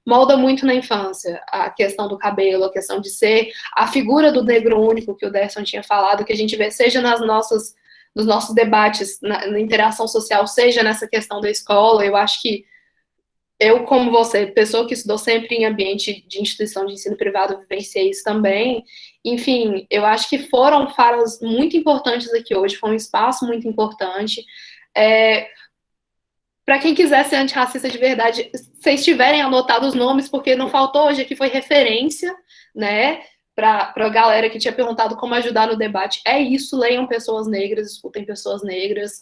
molda muito na infância a questão do cabelo, a questão de ser a figura do negro único que o Derson tinha falado, que a gente vê, seja nos nossos debates, na interação social, seja nessa questão da escola. Eu acho que eu, como você, pessoa que estudou sempre em ambiente de instituição de ensino privado, vivenciei isso também. Enfim, eu acho que foram falas muito importantes aqui hoje, foi um espaço muito importante. Para quem quiser ser antirracista de verdade, vocês tiverem anotado os nomes, porque não faltou hoje aqui, foi referência, né? Para a galera que tinha perguntado como ajudar no debate. É isso, leiam pessoas negras, escutem pessoas negras,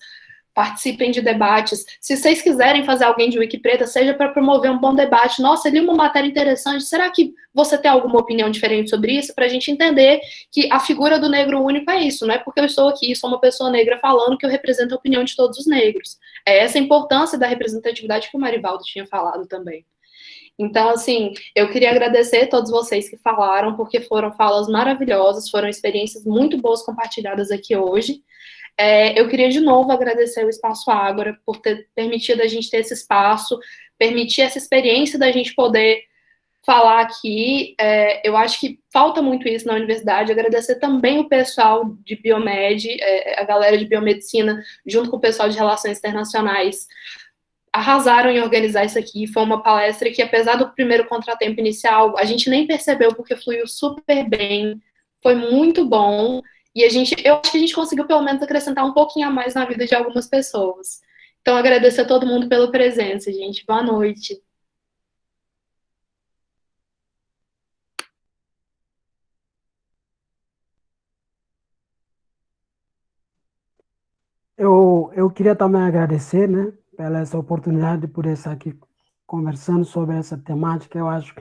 participem de debates. Se vocês quiserem fazer alguém de Wikipreta, seja para promover um bom debate. Nossa, li uma matéria interessante. Será que você tem alguma opinião diferente sobre isso? Para a gente entender que a figura do negro único é isso. Não é porque eu estou aqui, sou uma pessoa negra falando que eu represento a opinião de todos os negros. É essa a importância da representatividade que o Marivaldo tinha falado também. Então, assim, eu queria agradecer a todos vocês que falaram, porque foram falas maravilhosas, foram experiências muito boas compartilhadas aqui hoje. Eu queria de novo agradecer o Espaço Ágora por ter permitido a gente ter esse espaço, permitir essa experiência da gente poder falar aqui. Eu acho que falta muito isso na universidade. Agradecer também o pessoal de Biomed, a galera de biomedicina, junto com o pessoal de relações internacionais, arrasaram em organizar isso aqui. Foi uma palestra que, apesar do primeiro contratempo inicial, a gente nem percebeu porque fluiu super bem, foi muito bom. E eu acho que a gente conseguiu, pelo menos, acrescentar um pouquinho a mais na vida de algumas pessoas. Então, agradecer a todo mundo pela presença, gente. Boa noite. Eu queria também agradecer, né, pela essa oportunidade de poder estar aqui conversando sobre essa temática. Eu acho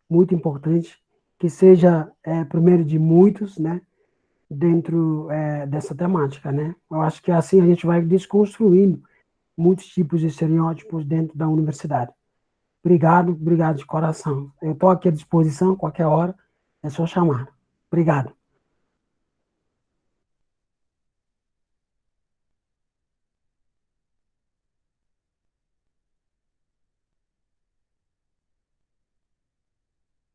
muito importante que seja primeiro de muitos, né, dentro dessa temática, né? Eu acho que assim a gente vai desconstruindo muitos tipos de estereótipos dentro da universidade. Obrigado de coração. Eu estou aqui à disposição, qualquer hora, é só chamar. Obrigado.